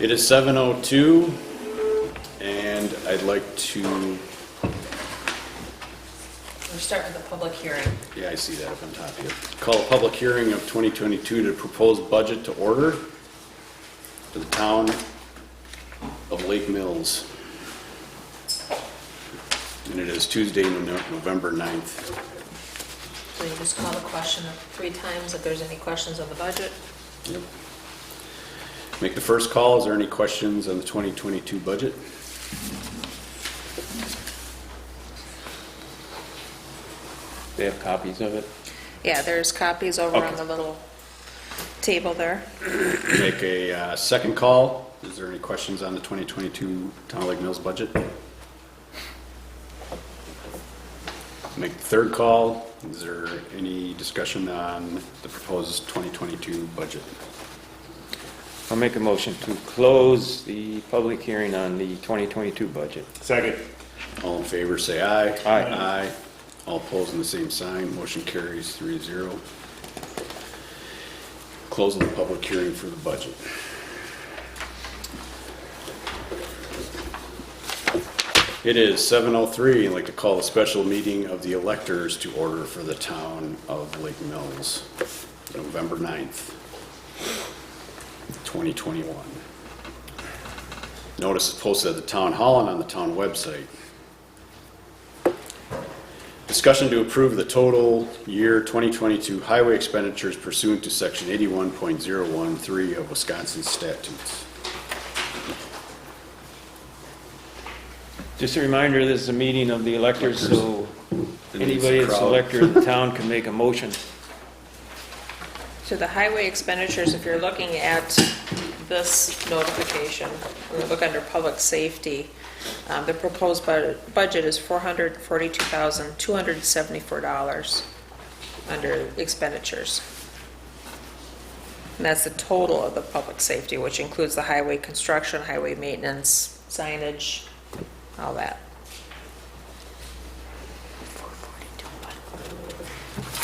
It is 7:02, and I'd like to, We're starting the public hearing. yeah, I see that up on top here. Call a public hearing of 2022 to propose budget to order for the town of Lake Mills. And it is Tuesday, November 9th. So you just call the question 3 times if there's any questions on the budget. Yep. Make the first call. Is there any questions on the 2022 budget? They have copies of it? Yeah, there's copies over Okay. on the little table there. Make a second call. Is there any questions on the 2022 Town of Lake Mills budget? Make the third call. Is there any discussion on the proposed 2022 budget? I'll make a motion to close the public hearing on the 2022 budget. Second. All in favor, say aye. Aye. Aye. All opposed in the same sign. Motion carries 3-0. Closing the public hearing for the budget. It is 7:03. I'd like to call a special meeting of the electors to order for the town of Lake Mills, November 9th, 2021. Notice is posted at the town hall and on the town website. Discussion to approve the total year 2022 highway expenditures pursuant to section 81.013 of Wisconsin statutes. Just a reminder, this is a meeting of the electors, so It needs anybody a that's crowd. elected of the town can make a motion. So the highway expenditures, if you're looking at this notification, we look under public safety, the proposed budget is $442,274 under expenditures. And that's the total of the public safety, which includes the highway construction, highway maintenance, signage, all that.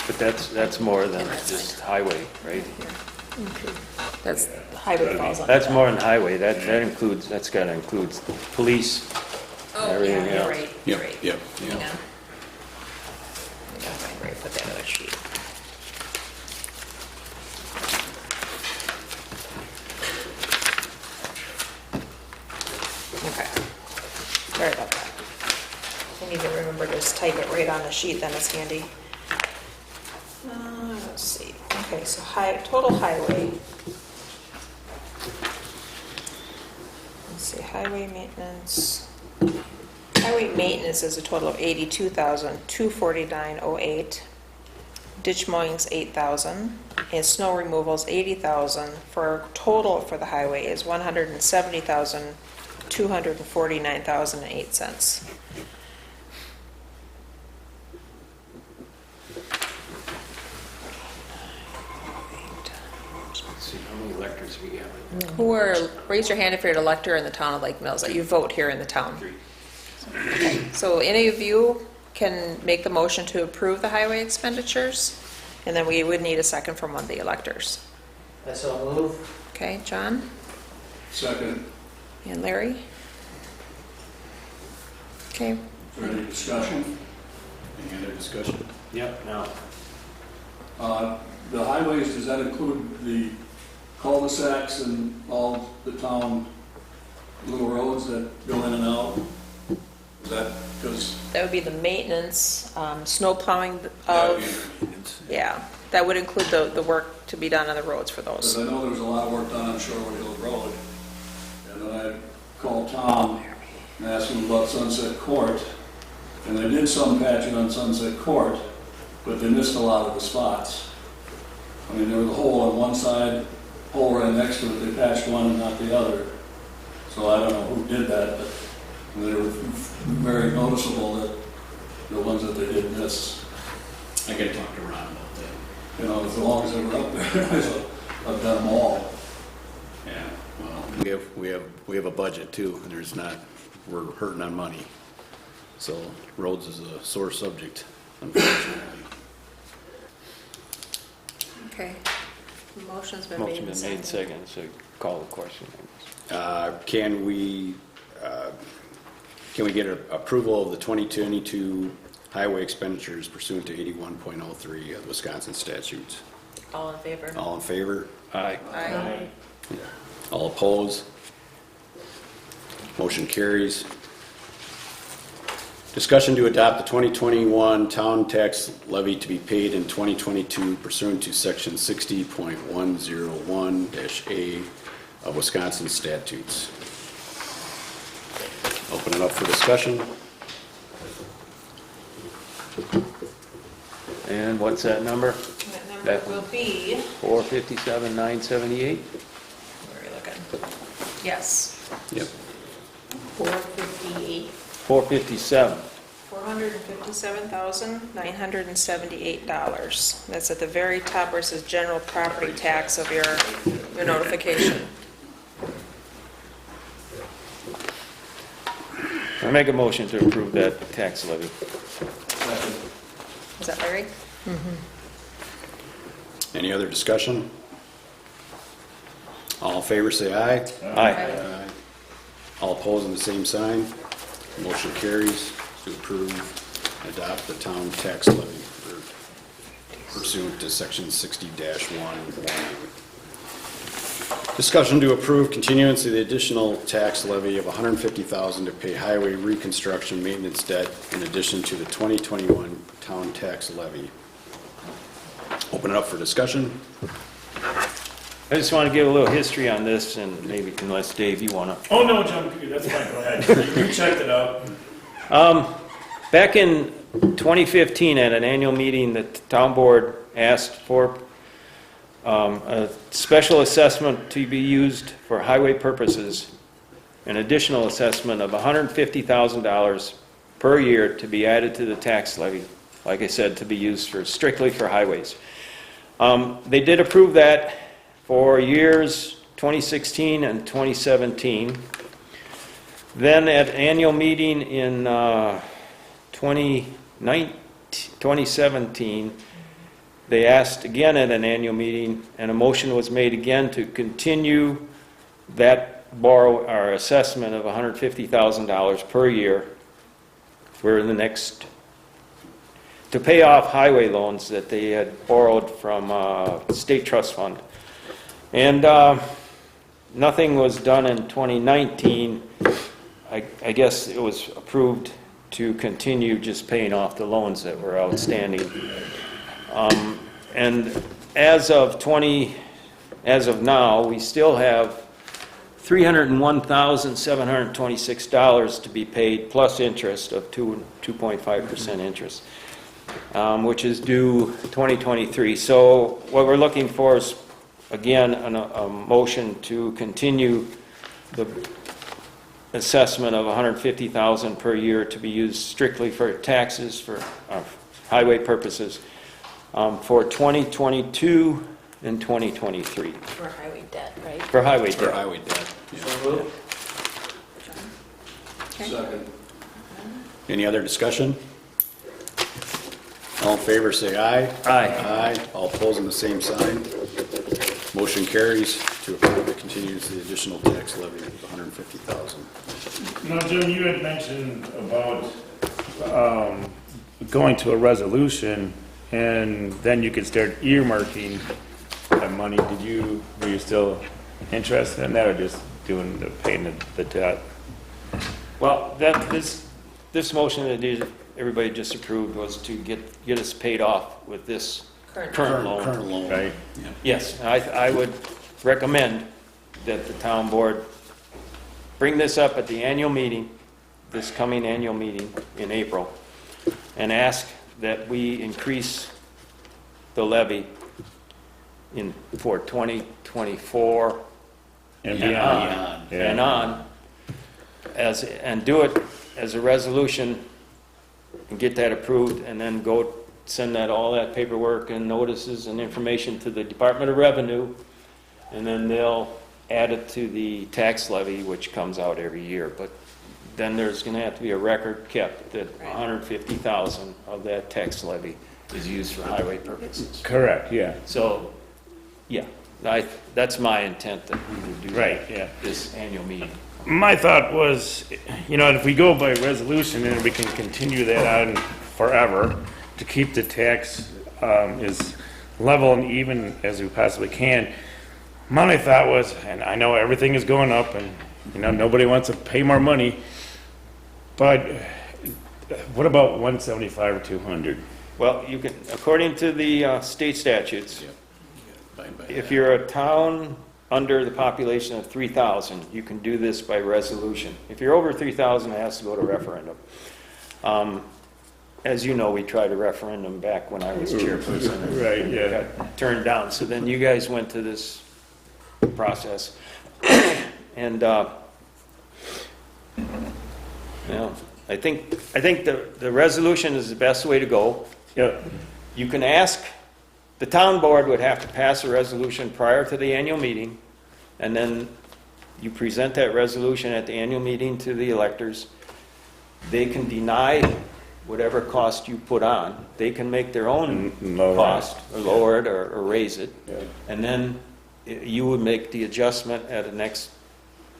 But that's more than just highway, right? That's, highway falls on That's that. more than highway, that's gotta include police, Oh, everything yeah, you're else. right, you're Yep, right. yep, Hang yep. on. I gotta find where I put that other sheet. Okay. Sorry about that. I need to remember to just type it right on the sheet, then it's handy. Let's see. Okay, so total highway. Let's see, highway maintenance. Highway maintenance is a total of $82,249.08. Ditch mowing's $8,000, and snow removal's $80,000. For a total for the highway is $170,249.08. Let's see how many electors we have. Raise your hand if you're an elector in the town of Lake Mills, that you vote here in the town. So any of you can make the motion to approve the highway expenditures, and then we would need a second from one of the electors. I so move. Okay, John Second. and Larry? Okay, For any discussion? Any other discussion? Yep, now. The highways, does that include the cul-de-sacs and all the town little roads that go in and out? Is that, because that would be the maintenance, snow plowing of, yeah, that would include the work to be done on the roads for those. I know there was a lot of work done on Shorewood Hill Road, and then I called Tom and asked him about Sunset Court, and they did some patching on Sunset Court, but they missed a lot of the spots. I mean, there was a hole on one side, hole right next to it, they patched one and not the other. So I don't know who did that, but they were very noticeable, that the ones that they did miss. I gotta talk to Ron about that. You know, as long as they were up there, I've done them all. Yeah, well, we have a budget too, and we're hurting on money. So roads is a sore subject, unfortunately. Okay. Motion's been made Motion and been made seconded. second, so call the question. Can we get approval of the 2022 highway expenditures pursuant to 81.03 of the Wisconsin statutes? All in favor? All in favor? Aye. Aye. All opposed? Motion carries. Discussion to adopt the 2021 town tax levy to be paid in 2022 pursuant to section 60.101-A of Wisconsin statutes. Open it up for discussion. And what's that number? That number That will be, 457,978? where are we looking? Yes, Yep. 458. 457. $457,978. That's at the very top where it says general property tax of your notification. I make a motion to approve that tax levy. Is that Larry? Any other discussion? All in favor, say aye. Aye. All opposed, on the same sign. Motion carries to approve and adopt the town tax levy pursuant to section 60-1. Discussion to approve continuance of the additional tax levy of $150,000 to pay highway reconstruction maintenance debt in addition to the 2021 town tax levy. Open it up for discussion. I just want to give a little history on this, and maybe unless Dave, you want to. Oh, no, John, that's fine, go ahead. You checked it out. Back in 2015, at an annual meeting, the town board asked for a special assessment to be used for highway purposes, an additional assessment of $150,000 per year to be added to the tax levy, like I said, to be used strictly for highways. They did approve that for years 2016 and 2017. Then at annual meeting in 2017, they asked again at an annual meeting, and a motion was made again to continue that assessment of $150,000 per year for the next, to pay off highway loans that they had borrowed from state trust fund. And nothing was done in 2019. I guess it was approved to continue just paying off the loans that were outstanding. And as of now, we still have $301,726 to be paid, plus interest of 2.5% interest, which is due 2023. So what we're looking for is, again, a motion to continue the assessment of $150,000 per year to be used strictly for taxes for highway purposes for 2022 and 2023. For highway debt, right? For highway For debt. highway debt. Yeah. Second. Any other discussion? All in favor, say aye. Aye. Aye. All opposed, on the same sign. Motion carries to approve the continuance of the additional tax levy of $150,000. Now, Jim, you had mentioned about going to a resolution, and then you could start earmarking that money. Were you still interested in that, or just paying the debt? Well, this motion that everybody just approved was to get us paid off with this current loan. Current loan. Right. Yeah. Yes, I would recommend that the town board bring this up at the annual meeting, this coming annual meeting in April, and ask that we increase the levy for 2024 And Yeah. beyond. Yeah. and on, and do it as a resolution and get that approved, and then go send all that paperwork and notices and information to the Department of Revenue, and then they'll add it to the tax levy, which comes out every year. But then there's going to have to be a record kept that $150,000 of that tax levy is used for highway purposes. Correct, yeah. So, yeah, That's my intent, that we would do Right, that yeah. this annual meeting. My thought was, if we go by resolution, then we can continue that on forever to keep the tax as level and even as we possibly can. My thought was, and I know everything is going up and, nobody wants to pay more money, but what about 175 or 200? Well, you can, according to the state statutes, if you're a town under the population of 3,000, you can do this by resolution. If you're over 3,000, it has to go to referendum. As you know, we tried a referendum back when I was chairperson. And Right, yeah. got turned down. So then you guys went to this process. And, I think the resolution is the best way to go. Yeah, You can ask, the town board would have to pass a resolution prior to the annual meeting, and then you present that resolution at the annual meeting to the electors. They can deny whatever cost you put on. They can make their own lower it. cost, or lower it, or raise it. Yeah. And then you would make the adjustment at the next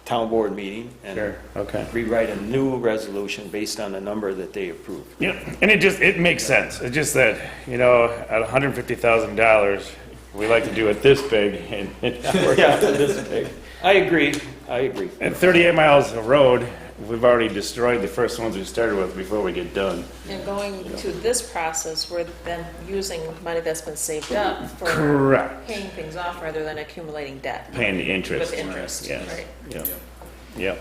town board meeting and sure, okay. rewrite a new resolution based on the number that they approve. Yeah, and it makes sense. It's just that, at $150,000, we like to do it this big and Yeah, this big. I agree. and 38 miles of road, we've already destroyed the first ones we started with before we get done. And going to this process, we're then using money that's been saved up for Correct. paying things off rather than accumulating debt Paying the interest. with interest, Yes. right? Yeah. Yeah.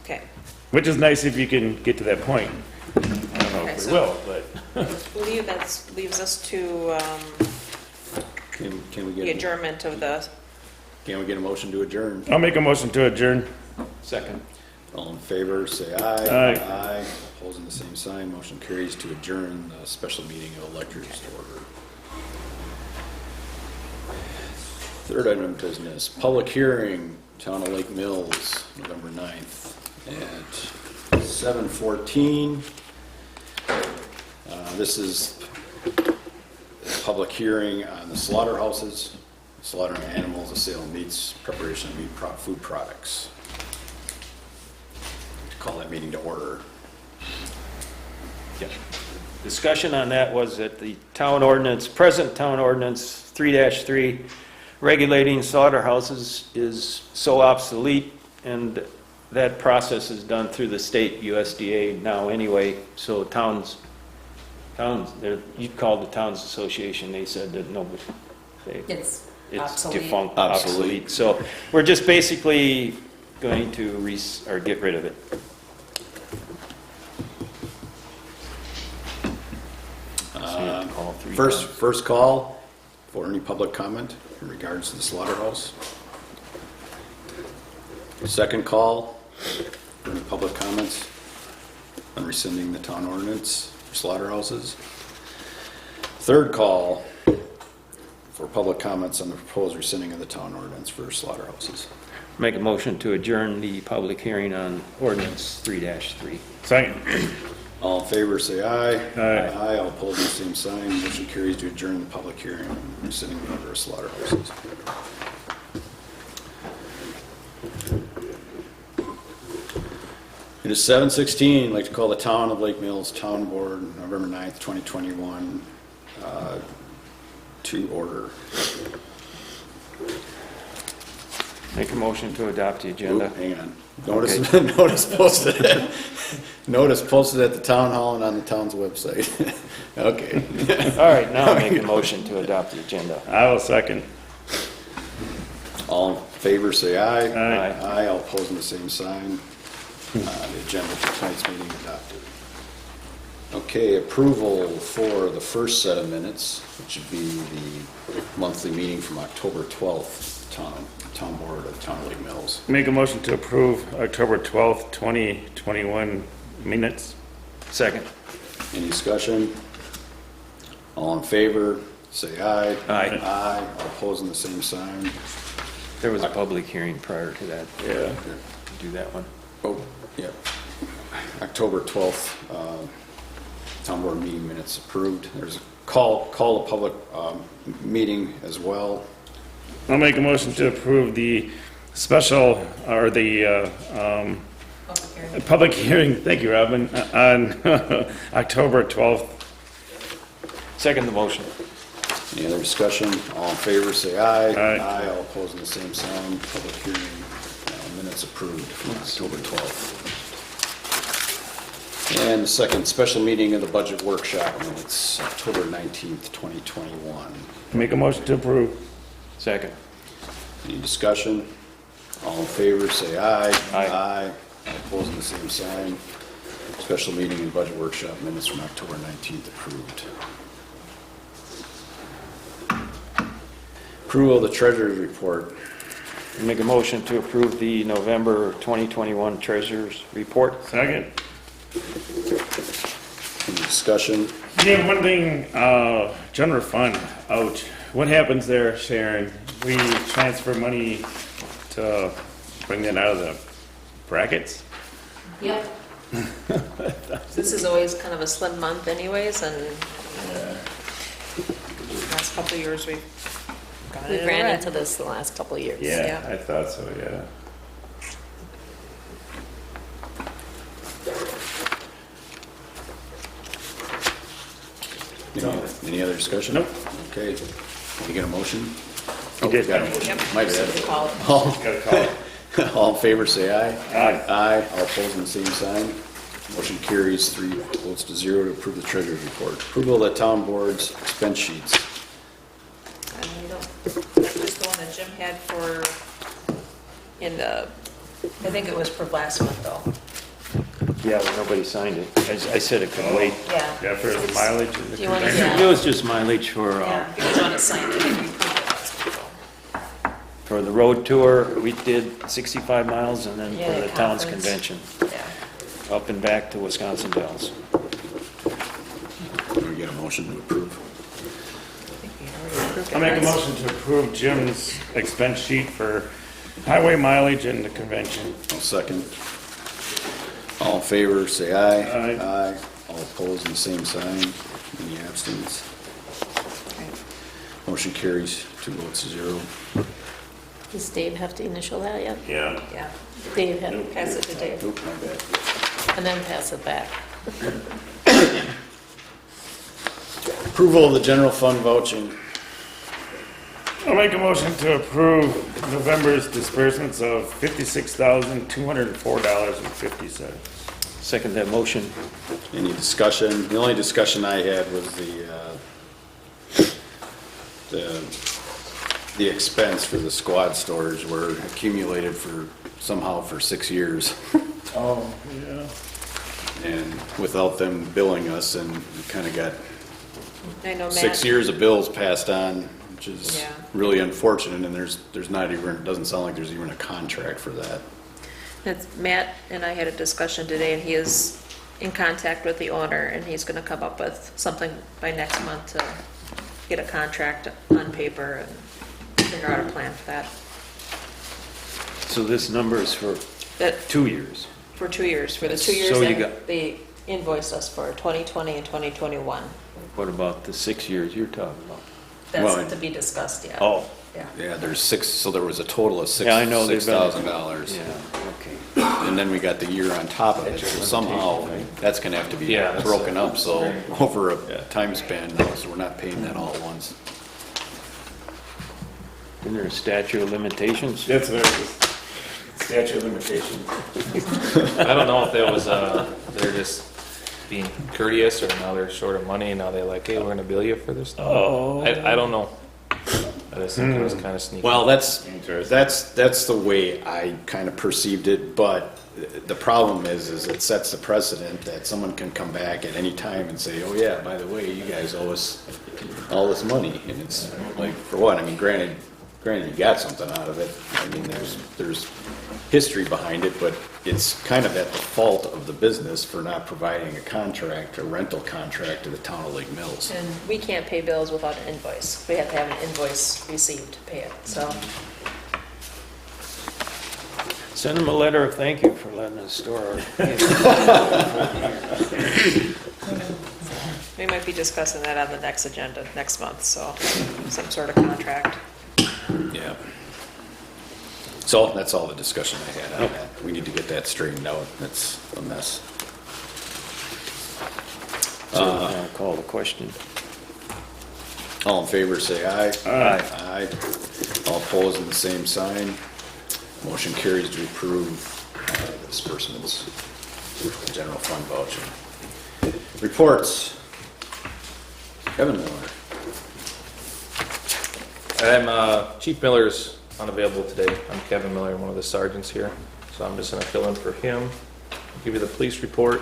Okay. Which is nice if you can get to that point. I don't know Okay, if we so- will, but That leaves us to Can we the get, adjournment of the, can we get a motion to adjourn? I'll make a motion to adjourn. Second. All in favor, say aye. Aye. Aye. Opposing the same sign, motion carries to adjourn the special meeting of electors to order. Third item of business, public hearing, Town of Lake Mills, November 9th at 7:14. This is a public hearing on the slaughterhouses, slaughtering animals, the sale of meats, preparation of food products. Call that meeting to order. Yeah. Discussion on that was that the town ordinance, present town ordinance 3-3, regulating slaughterhouses is so obsolete, and that process is done through the state USDA now anyway, so towns, you called the Towns Association, they said that nobody, it's it's obsolete. defunct, Obsolete. obsolete. So we're just basically going to get rid of it. So you have to call 3 times. First call for any public comment in regards to the slaughterhouse. Second call for any public comments on rescinding the town ordinance for slaughterhouses. Third call for public comments on the proposed rescinding of the town ordinance for slaughterhouses. Make a motion to adjourn the public hearing on ordinance 3-3. Second. All in favor, say aye. Aye. Aye, all opposed, the same sign. Motion carries to adjourn the public hearing on rescinding the order of slaughterhouses. It is 7:16. I'd like to call the Town of Lake Mills Town Board, November 9th, 2021, to order. Make a motion to adopt the Oop, agenda. hang on. Notice posted at the town hall and on the town's website. Okay. All right, now I'll make a motion to adopt the agenda. I will second. All in favor, say aye. Aye. Aye, all opposing the same sign. The agenda for tonight's meeting adopted. Okay, approval for the first set of minutes, which would be the monthly meeting from October 12th, Town Board of Town of Lake Mills. Make a motion to approve October 12th, 2021 minutes. Second. Any discussion? All in favor, say aye. Aye. Aye, all opposing the same sign. There was a public hearing prior to that. Yeah. Do that one. Oh, yeah. October 12th, Town Board meeting minutes approved. There's a call a public meeting as well I'll make a motion to approve the special, or the public hearing, thank you, Robin, on October 12th. Second the motion. Any other discussion? All in favor, say aye. Aye. All opposing, the same sign. Public hearing, minutes approved from October 12th. And the second special meeting of the budget workshop minutes, October 19th, 2021. Make a motion to approve. Second. Any discussion? All in favor, say aye. Aye. All opposing, the same sign. Special meeting and budget workshop minutes from October 19th approved. Approval of the treasurer's report. Make a motion to approve the November 2021 Treasurers Report. Second. Any discussion? Yeah, one thing, general fund, ouch. What happens there, Sharon? We transfer money to bring that out of the brackets? Yep. This is always kind of a slim month anyways, and last couple of years we've gotten it We in ran red. into this the last couple of years. Yeah, Yeah. I thought so, yeah. Any other discussion? Nope. Okay. You get a motion? You did. Got a motion. Yep. My So we bad. call it. All Gotta call it. all in favor, say aye. Aye. Aye. All opposing, the same sign. Motion carries 3 votes to 0 to approve the treasurer's report. Approval of the town board's expense sheets. And we don't, just the one that Jim had for, in the, I think it was for last month though. Yeah, but nobody signed it. I said it could wait. Yeah. Yeah, for the mileage and the Do you want to, convention. It was just mileage for, yeah, because on it signed it, and we approved it last month, so. for the road tour. We did 65 miles, and then Yeah, for the town's conference. convention, Yeah. up and back to Wisconsin Dells. Can we get a motion to approve? I think we already approved it. I'll make a That's- motion to approve Jim's expense sheet for highway mileage and the convention. I'll second. All in favor, say aye. Aye. Aye. All opposed, the same sign. Any abstentions? Motion carries 2 votes to 0. Does Dave have to initial that yet? Yeah. Yeah, Dave had, pass it to Dave. Oop, my bad. and then pass it back. Approval of the general fund vouching. I'll make a motion to approve November's disbursements of $56,204.50. Second that motion. Any discussion? The only discussion I had was the expense for the squad storage were accumulated somehow for 6 years. Oh, yeah. And without them billing us, and we kind of got I know 6 Matt, years of bills passed on, which is Yeah. really unfortunate, and there's not even, it doesn't sound like there's even a contract for that. Matt and I had a discussion today, and he is in contact with the owner, and he's gonna come up with something by next month to get a contract on paper and figure out a plan for that. So this number is for That, 2 years. for 2 years, for the 2 years So you that got- they invoiced us for, 2020 and 2021. What about the 6 years you're talking about? Well, That's to be discussed yet. Oh, Yeah. Yeah, there's 6, so there was a total of yeah, I know they've been. $6,000. Yeah, okay. And then we got the year on top of it, so somehow that's gonna have to be Yeah, that's- broken up, so over a time span, so we're not paying that all at once. Isn't there a statute of limitations? That's what it is. Statute of limitations. I don't know if that was, they're just being courteous, or now they're short of money, and now they're like, hey, we're gonna bill you for this stuff. Oh. I don't know. I just think it was kinda sneaky. Well, that's Interesting. the way I kind of perceived it, but the problem is it sets the precedent that someone can come back at any time and say, oh yeah, by the way, you guys owe us all this money, and it's like, for what? I mean, granted, you got something out of it. I mean, there's history behind it, but it's kind of at the fault of the business for not providing a contract, a rental contract to the town of Lake Mills. And we can't pay bills without an invoice. We have to have an invoice received to pay it, so. Send them a letter of thank you for letting us store our. We might be discussing that on the next agenda next month, so some sort of contract. Yeah, So that's all the discussion I had on that. We need to get that straightened out. That's a mess. So I'll call the question. All in favor, say aye. Aye. Aye. All opposed, in the same sign. Motion carries to approve the disbursements, the general fund voucher. Reports. Kevin Miller. Chief Miller's unavailable today. I'm Kevin Miller, one of the sergeants here, so I'm just gonna fill in for him. Give you the police report.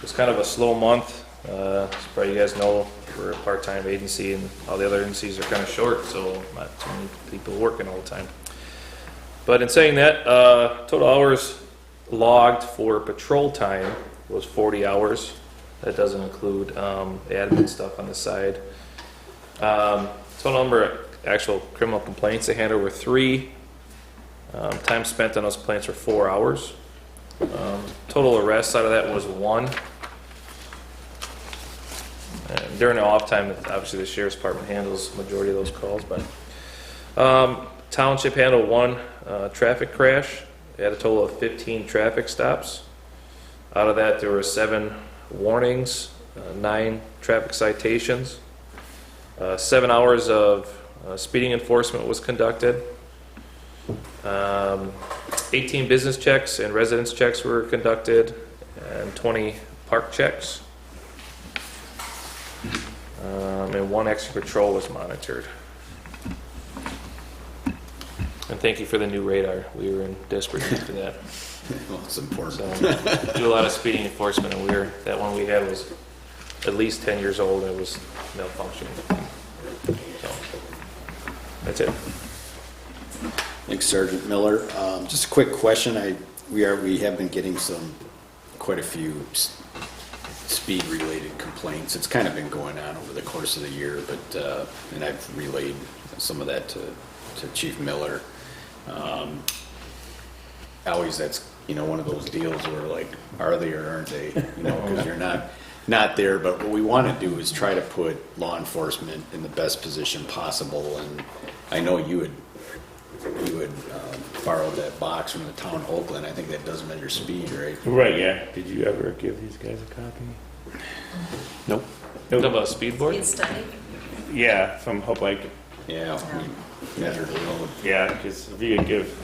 It's kind of a slow month. As probably you guys know, we're a part-time agency and all the other agencies are kind of short, so not too many people working all the time. But in saying that, total hours logged for patrol time was 40 hours. That doesn't include admin stuff on the side. Total number of actual criminal complaints they handled were 3. Time spent on those complaints were 4 hours. Total arrests out of that was 1. And during the off time, obviously the sheriff's department handles the majority of those calls, but township handled 1 traffic crash. They had a total of 15 traffic stops. Out of that, there were 7 warnings, 9 traffic citations, 7 hours of speeding enforcement was conducted. 18 business checks and residence checks were conducted, and 20 park checks. And 1 extra patrol was monitored. And thank you for the new radar. We were in desperate need for that. Well, it's important. So, do a lot of speeding enforcement, and that one we had was at least 10 years old, and it was malfunctioning. So, that's it. Thanks, Sergeant Miller. Just a quick question. We have been getting quite a few speed-related complaints. It's kind of been going on over the course of the year, but and I've relayed some of that to Chief Miller. Always, that's one of those deals where like, are they or aren't they? Because you're not there. But what we want to do is try to put law enforcement in the best position possible. And I know you had borrowed that box from the town of Oakland. I think that does measure speed, right? Right, yeah. Did you ever give these guys a copy? Nope. Of a speed board? study? Yeah, from Hope Lake. Yeah, we measured the road. Yeah, because if you could give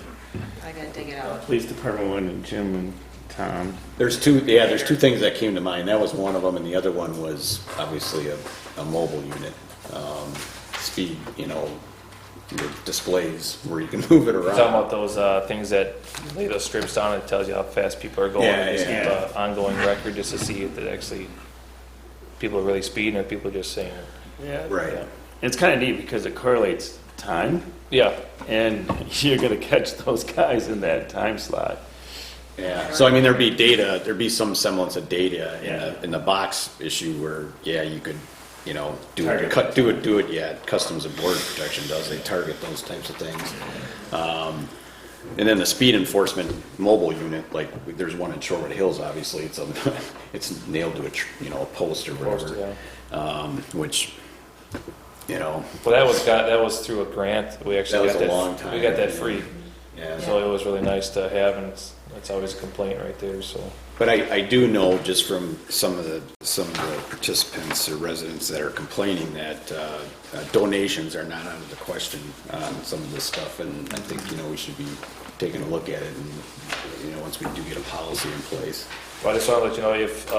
I gotta dig it out. police department one and Jim and Tom. There's two things that came to mind. That was one of them, and the other one was obviously a mobile unit. Speed, the displays where you can move it around. Talking about those things that lay those strips down and it tells you how fast people are going. Yeah, Just yeah. keep an ongoing record just to see if that actually people are really speeding or people are just saying it. Yeah. Right. Yeah. It's kind of neat because it correlates time, Yeah. and you're going to catch those guys in that time slot. Yeah. So there'd be some semblance of data Yeah. in the box issue where you could do Target. it. Yeah, Customs and Border Protection does. They target those types of things. And then the speed enforcement mobile unit, like there's one in Shorewood Hills. Obviously, it's nailed to a post or whatever. Which Well, that was through a grant. We actually That got was a long time. We got that free, yeah. so it was really nice to have, and it's always a complaint right there. So But I do know just from some of the participants or residents that are complaining that donations are not out of the question on some of this stuff, and I think we should be taking a look at it, and once we do get a policy in place. well, I just want to let you know if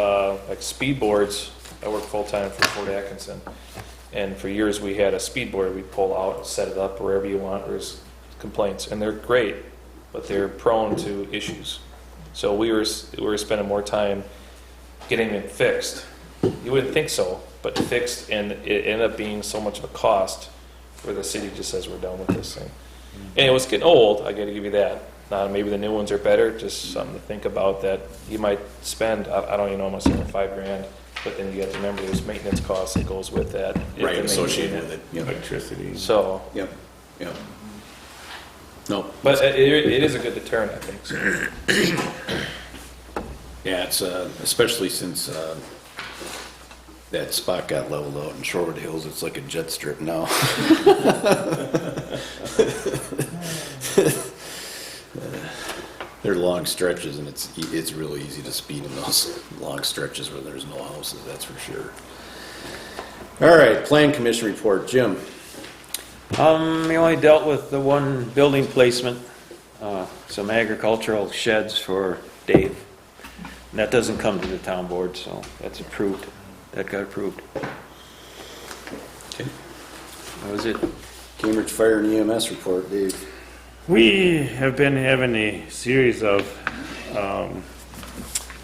like speed boards. I work full time for Fort Atkinson, and for years we had a speed board we'd pull out and set it up wherever you want. There's complaints, and they're great, but they're prone to issues. So we were spending more time getting them fixed. You wouldn't think so, but fixed, and it ended up being so much of a cost where the city just says we're done with this thing. And it was getting old, I got to give you that. Now maybe the new ones are better, just something to think about that you might spend, I don't even know how much, $5,000, but then you have to remember there's maintenance costs that goes with that. Right, associated with it. Yep. Electricity. So, Yep. Nope. but it is a good deterrent, I think. So. Yeah, it's especially since that spot got leveled out in Shorewood Hills. It's like a jet strip now. They're long stretches, and it's really easy to speed in those long stretches where there's no houses, that's for sure. All right, Plan Commission report, Jim. We only dealt with the one building placement, some agricultural sheds for Dave. And that doesn't come to the town board, so that's approved. That got approved. Okay. That was it. Cambridge Fire and EMS report, Dave. We have been having a series of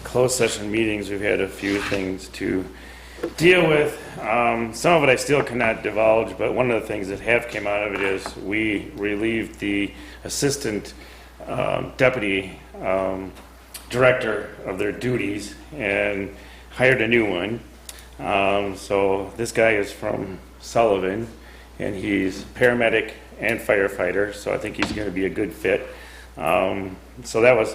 closed session meetings. We've had a few things to deal with. Some of it I still cannot divulge, but one of the things that have came out of it is we relieved the assistant deputy director of their duties and hired a new one. So this guy is from Sullivan, and he's paramedic and firefighter, so I think he's going to be a good fit. So that was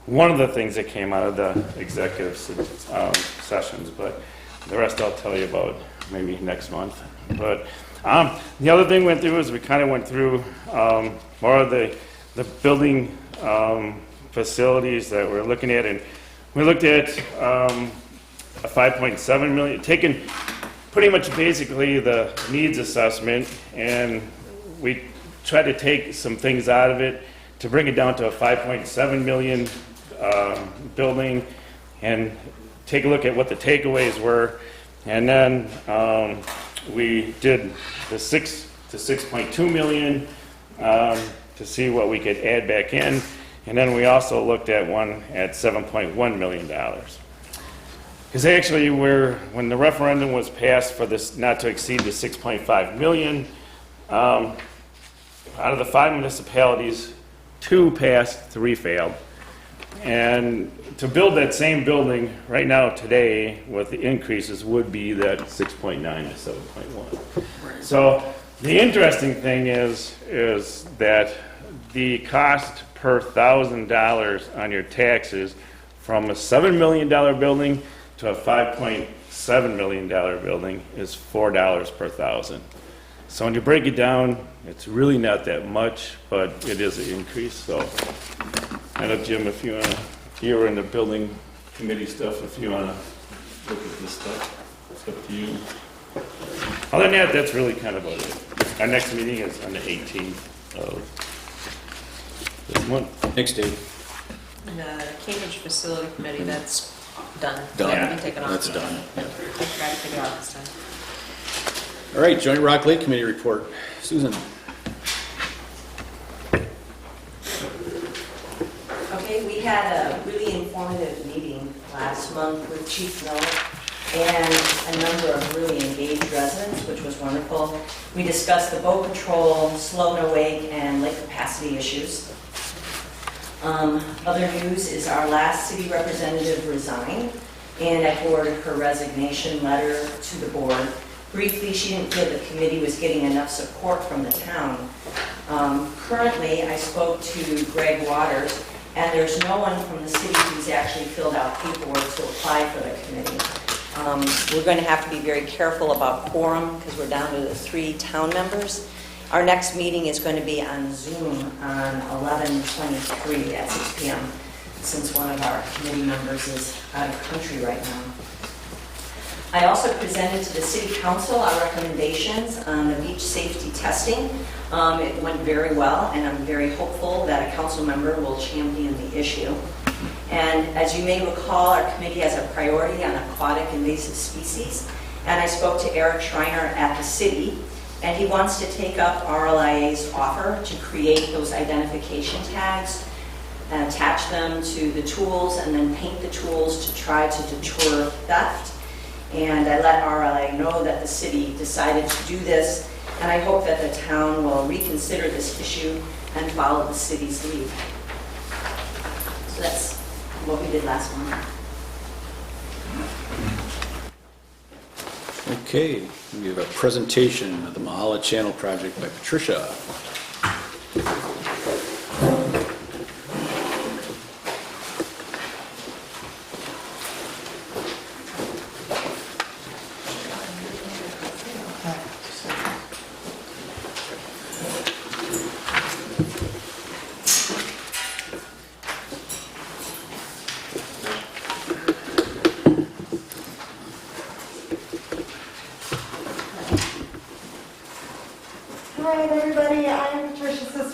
one of the things that came out of the executive sessions, but the rest I'll tell you about maybe next month. But the other thing went through is we kind of went through more of the building facilities that we're looking at, and we looked at a 5.7 million, taking pretty much basically the needs assessment, and we tried to take some things out of it to bring it down to a 5.7 million building, and take a look at what the takeaways were, and then we did the 6 to 6.2 million to see what we could add back in, and then we also looked at one at $7.1 million. Because actually, when the referendum was passed for this not to exceed the 6.5 million, out of the 5 municipalities, 2 passed, 3 failed. And to build that same building right now today with the increases would be that 6.9 to 7.1. So the interesting thing is that the cost per $1,000 on your taxes from a $7 million building to a $5.7 million building is $4 per thousand. So when you break it down, it's really not that much, but it is an increase. So I know, Jim, if you were in the building committee stuff, if you want to look at this stuff, it's up to you. Other than that, that's really kind of about it. Our next meeting is on the 18th of this month. Thanks, Dave. And the Cambridge Facility Committee, that's done. Done. That'll be taken off. That's done. I tried to figure out this time. All right, Joint Rock Lake Committee report. Susan. Okay, we had a really informative meeting last month with Chief Miller and a number of really engaged residents, which was wonderful. We discussed the boat patrol, slow no wake, and lake capacity issues. Other news is our last city representative resigned, and I forwarded her resignation letter to the board. Briefly, she didn't feel the committee was getting enough support from the town. Currently, I spoke to Greg Waters, and there's no one from the city who's actually filled out paperwork to apply for the committee. We're going to have to be very careful about quorum because we're down to the 3 town members. Our next meeting is going to be on Zoom on 11/23 at 6 p.m. since one of our committee members is out of country right now. I also presented to the City Council our recommendations on the beach safety testing. It went very well, and I'm very hopeful that a council member will champion the issue. And as you may recall, our committee has a priority on aquatic invasive species, and I spoke to Eric Schreiner at the city, and he wants to take up RLIA's offer to create those identification tags and attach them to the tools and then paint the tools to try to deter theft. And I let RLA know that the city decided to do this, and I hope that the town will reconsider this issue and follow the city's lead. So that's what we did last month. Okay, we have a presentation of the Mahala Channel project by Patricia.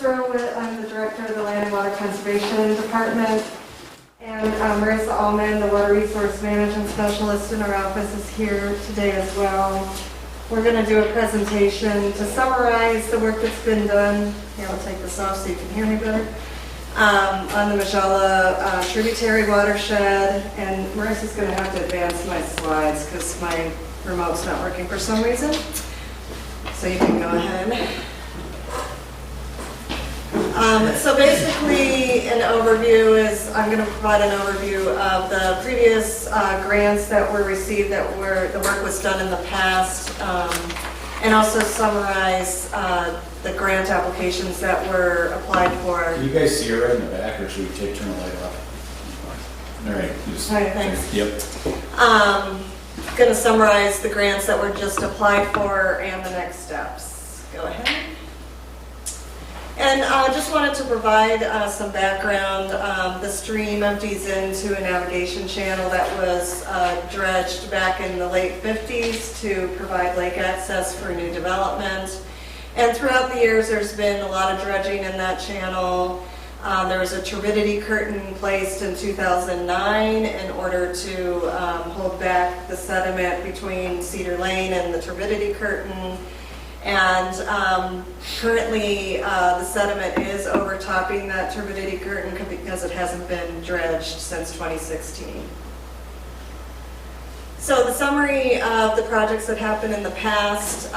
Rowe, I'm the director of the Land and Water Conservation Department. And Marissa Allman, the Water Resource Management Specialist in our office, is here today as well. We're going to do a presentation to summarize the work that's been done. Here, I'll take this off so you can hear me better. On the Majala tributary watershed. And Marissa's going to have to advance my slides because my remote's not working for some reason. So you can go ahead. So basically, an overview is, I'm going to provide an overview of the previous grants that were received, the work was done in the past, and also summarize the grant applications that were applied for. Can you guys see her right in the back, or should we turn the light off? All right. All right, thanks. Yep. Going to summarize the grants that were just applied for and the next steps. Go ahead. And I just wanted to provide some background. The stream empties into a navigation channel that was dredged back in the late 50s to provide lake access for new development. And throughout the years, there's been a lot of dredging in that channel. There was a turbidity curtain placed in 2009 in order to hold back the sediment between Cedar Lane and the turbidity curtain. And currently, the sediment is overtopping that turbidity curtain because it hasn't been dredged since 2016. So the summary of the projects that happened in the past,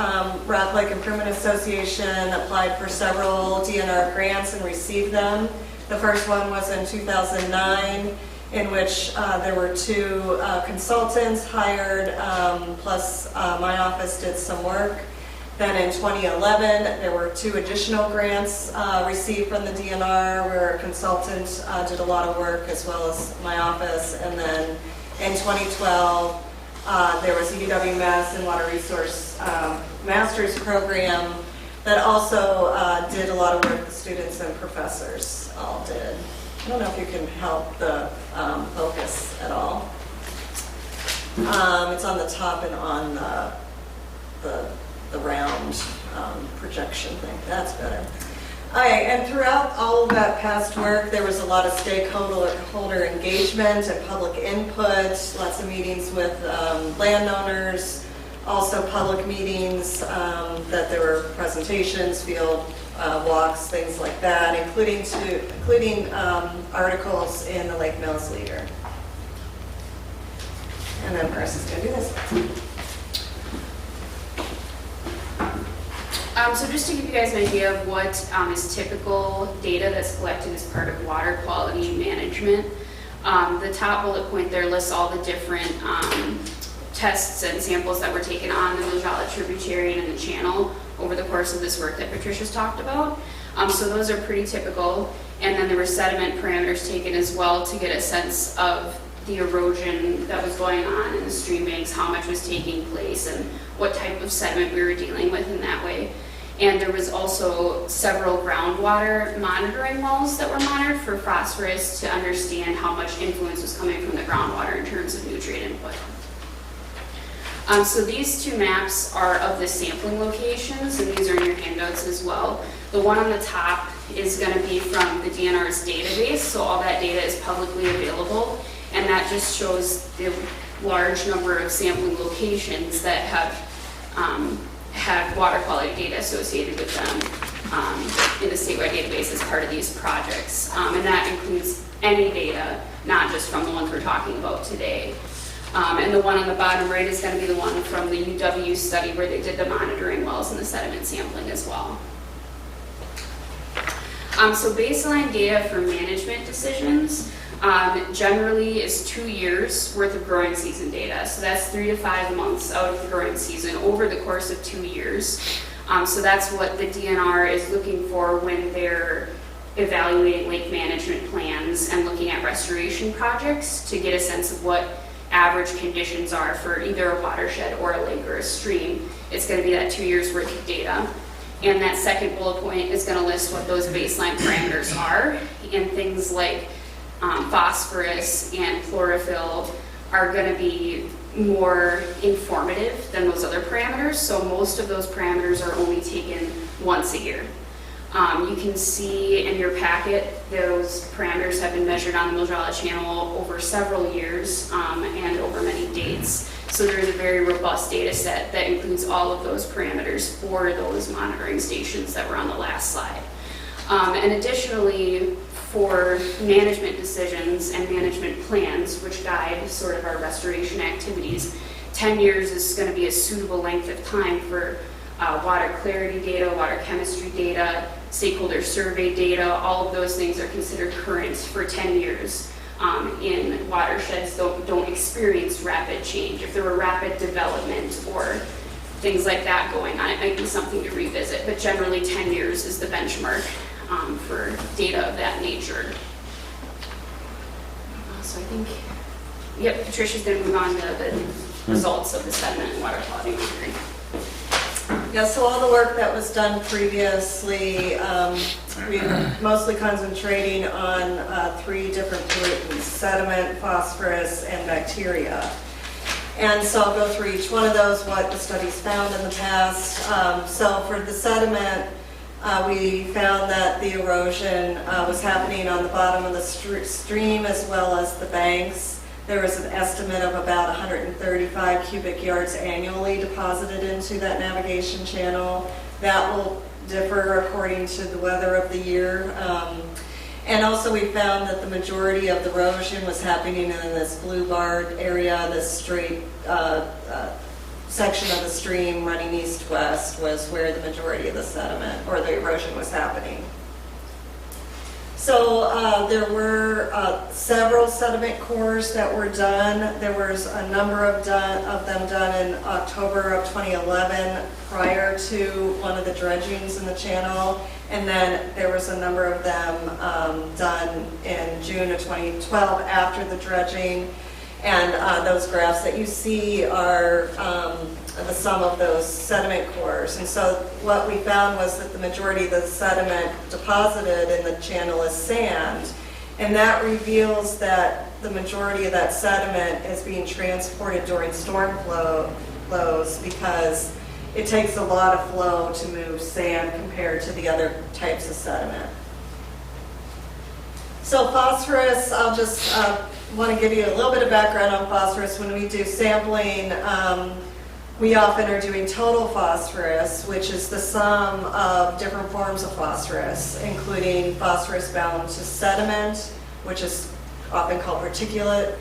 Rock Lake Improvement Association applied for several DNR grants and received them. The first one was in 2009, in which there were 2 consultants hired, plus my office did some work. Then in 2011, there were 2 additional grants received from the DNR where a consultant did a lot of work as well as my office. And then in 2012, there was a UW Madison Water Resource Master's Program that also did a lot of work the students and professors all did. I don't know if you can help the focus at all. It's on the top and on the round projection thing. That's better. All right, and throughout all of that past work, there was a lot of stakeholder engagement and public input, lots of meetings with landowners, also public meetings, that there were presentations, field walks, things like that, including articles in the Lake Mills Leader. And then Marissa's going to do this. So just to give you guys an idea of what is typical data that's collected as part of water quality management, the top bullet point there lists all the different tests and samples that were taken on the Majala tributary and in the channel over the course of this work that Patricia's talked about. So those are pretty typical. And then there were sediment parameters taken as well to get a sense of the erosion that was going on in the stream banks, how much was taking place, and what type of sediment we were dealing with in that way. And there was also several groundwater monitoring wells that were monitored for phosphorus to understand how much influence was coming from the groundwater in terms of nutrient input. So these 2 maps are of the sampling locations, and these are in your handouts as well. The one on the top is going to be from the DNR's database, so all that data is publicly available, and that just shows the large number of sampling locations that have water quality data associated with them in the statewide database as part of these projects. And that includes any data, not just from the ones we're talking about today. And the one on the bottom right is going to be the one from the UW study where they did the monitoring wells and the sediment sampling as well. So baseline data for management decisions generally is 2 years worth of growing season data. So that's 3 to 5 months out of the growing season over the course of 2 years. So that's what the DNR is looking for when they're evaluating lake management plans and looking at restoration projects to get a sense of what average conditions are for either a watershed or a lake or a stream. It's going to be that 2 years worth of data. And that second bullet point is going to list what those baseline parameters are, and things like phosphorus and chlorophyll are going to be more informative than those other parameters. So most of those parameters are only taken once a year. You can see in your packet, those parameters have been measured on the Mildrala Channel over several years and over many dates. So there is a very robust data set that includes all of those parameters for those monitoring stations that were on the last slide. And additionally, for management decisions and management plans, which guide sort of our restoration activities, 10 years is going to be a suitable length of time for water clarity data, water chemistry data, stakeholder survey data. All of those things are considered current for 10 years in watersheds that don't experience rapid change. If there were rapid development or things like that going on, it might be something to revisit, but generally 10 years is the benchmark for data of that nature. So I think, yep, Patricia's going to move on to the results of the sediment and water quality monitoring. Yeah, so all the work that was done previously, we were mostly concentrating on 3 different pollutants: sediment, phosphorus, and bacteria. And so I'll go through each one of those, what the studies found in the past. So for the sediment, we found that the erosion was happening on the bottom of the stream as well as the banks. There was an estimate of about 135 cubic yards annually deposited into that navigation channel. That will differ according to the weather of the year. And also we found that the majority of the erosion was happening in this blue barred area, this straight section of the stream running east-west was where the majority of the sediment or the erosion was happening. So there were several sediment cores that were done. There was a number of them done in October of 2011 prior to one of the dredgings in the channel. And then there was a number of them done in June of 2012 after the dredging. And those graphs that you see are the sum of those sediment cores. And so what we found was that the majority of the sediment deposited in the channel is sand. And that reveals that the majority of that sediment is being transported during storm flows because it takes a lot of flow to move sand compared to the other types of sediment. So phosphorus, I'll just want to give you a little bit of background on phosphorus. When we do sampling, we often are doing total phosphorus, which is the sum of different forms of phosphorus, including phosphorus bound to sediment, which is often called particulate,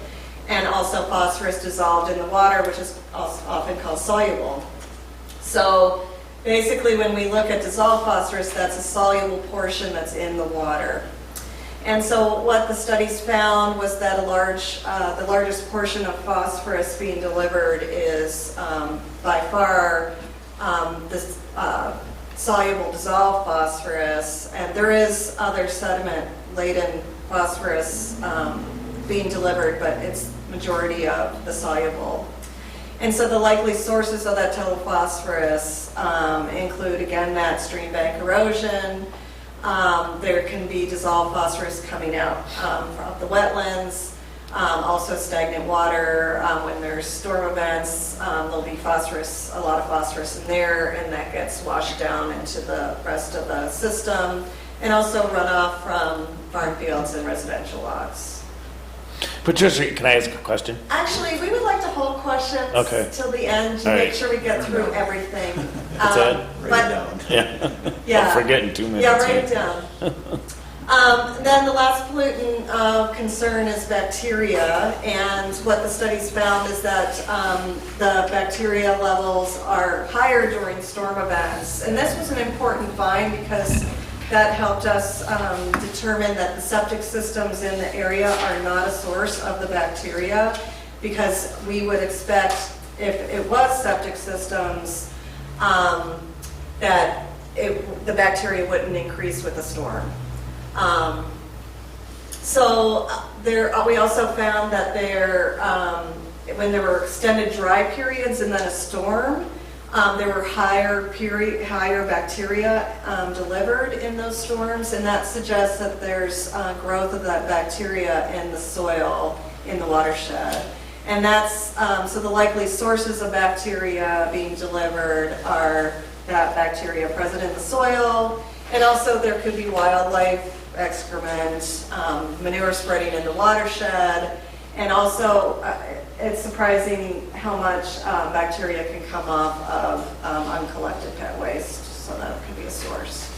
and also phosphorus dissolved in the water, which is also often called soluble. So basically when we look at dissolved phosphorus, that's a soluble portion that's in the water. And so what the studies found was that the largest portion of phosphorus being delivered is by far this soluble dissolved phosphorus, and there is other sediment-laden phosphorus being delivered, but it's majority of the soluble. And so the likely sources of that total phosphorus include, again, that stream bank erosion. There can be dissolved phosphorus coming out from the wetlands, also stagnant water. When there's storm events, there'll be phosphorus, a lot of phosphorus in there, and that gets washed down into the rest of the system, and also runoff from farm fields and residential lots. Patricia, can I ask a question? Actually, we would like to hold questions till the end to All make right. sure we get through everything. That's it? But Yeah. yeah. I'm forgetting 2 minutes. Yeah, write it down. Then the last pollutant of concern is bacteria, and what the studies found is that the bacteria levels are higher during storm events. And this was an important find because that helped us determine that the septic systems in the area are not a source of the bacteria, because we would expect, if it was septic systems, that the bacteria wouldn't increase with a storm. We also found that when there were extended dry periods and then a storm, there were higher bacteria delivered in those storms, and that suggests that there's growth of that bacteria in the soil in the watershed. And that's, so the likely sources of bacteria being delivered are that bacteria present in the soil, And also there could be wildlife excrement, manure spreading in the watershed, and also it's surprising how much bacteria can come off of uncollected pet waste, so that could be a source.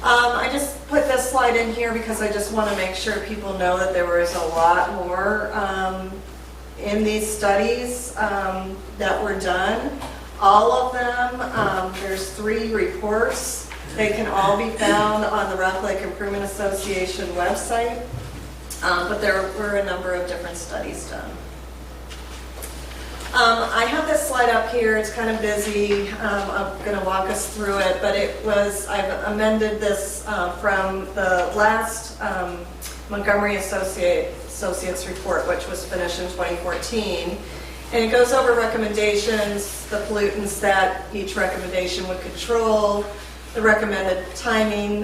I just put this slide in here because I just want to make sure people know that there was a lot more in these studies that were done. All of them, there's 3 reports. They can all be found on the Rock Lake Improvement Association website, but there were a number of different studies done. I have this slide up here. It's kind of busy. I'm going to walk us through it, but I've amended this from the last Montgomery Associates report, which was finished in 2014. And it goes over recommendations, the pollutants that each recommendation would control, the recommended timing,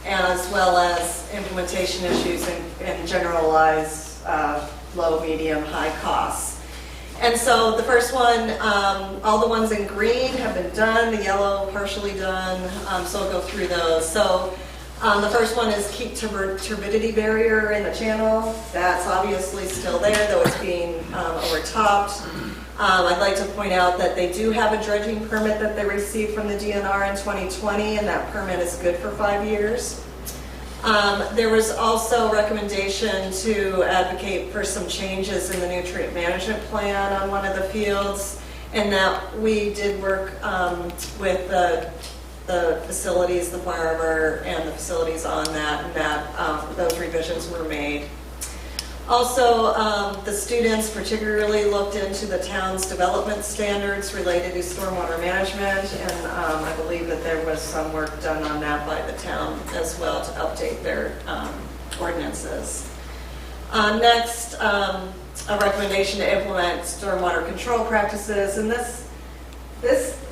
as well as implementation issues and generalized low, medium, high costs. And so the first one, all the ones in green have been done, the yellow partially done, so I'll go through those. So the first one is keep turbidity barrier in the channel. That's obviously still there, though it's being overtopped. I'd like to point out that they do have a dredging permit that they received from the DNR in 2020, and that permit is good for 5 years. There was also a recommendation to advocate for some changes in the nutrient management plan on one of the fields, and that we did work with the facilities, the farmer, and the facilities on that, and that those revisions were made. Also, the students particularly looked into the town's development standards related to stormwater management, and I believe that there was some work done on that by the town as well to update their ordinances. Next, a recommendation to implement stormwater control practices, and this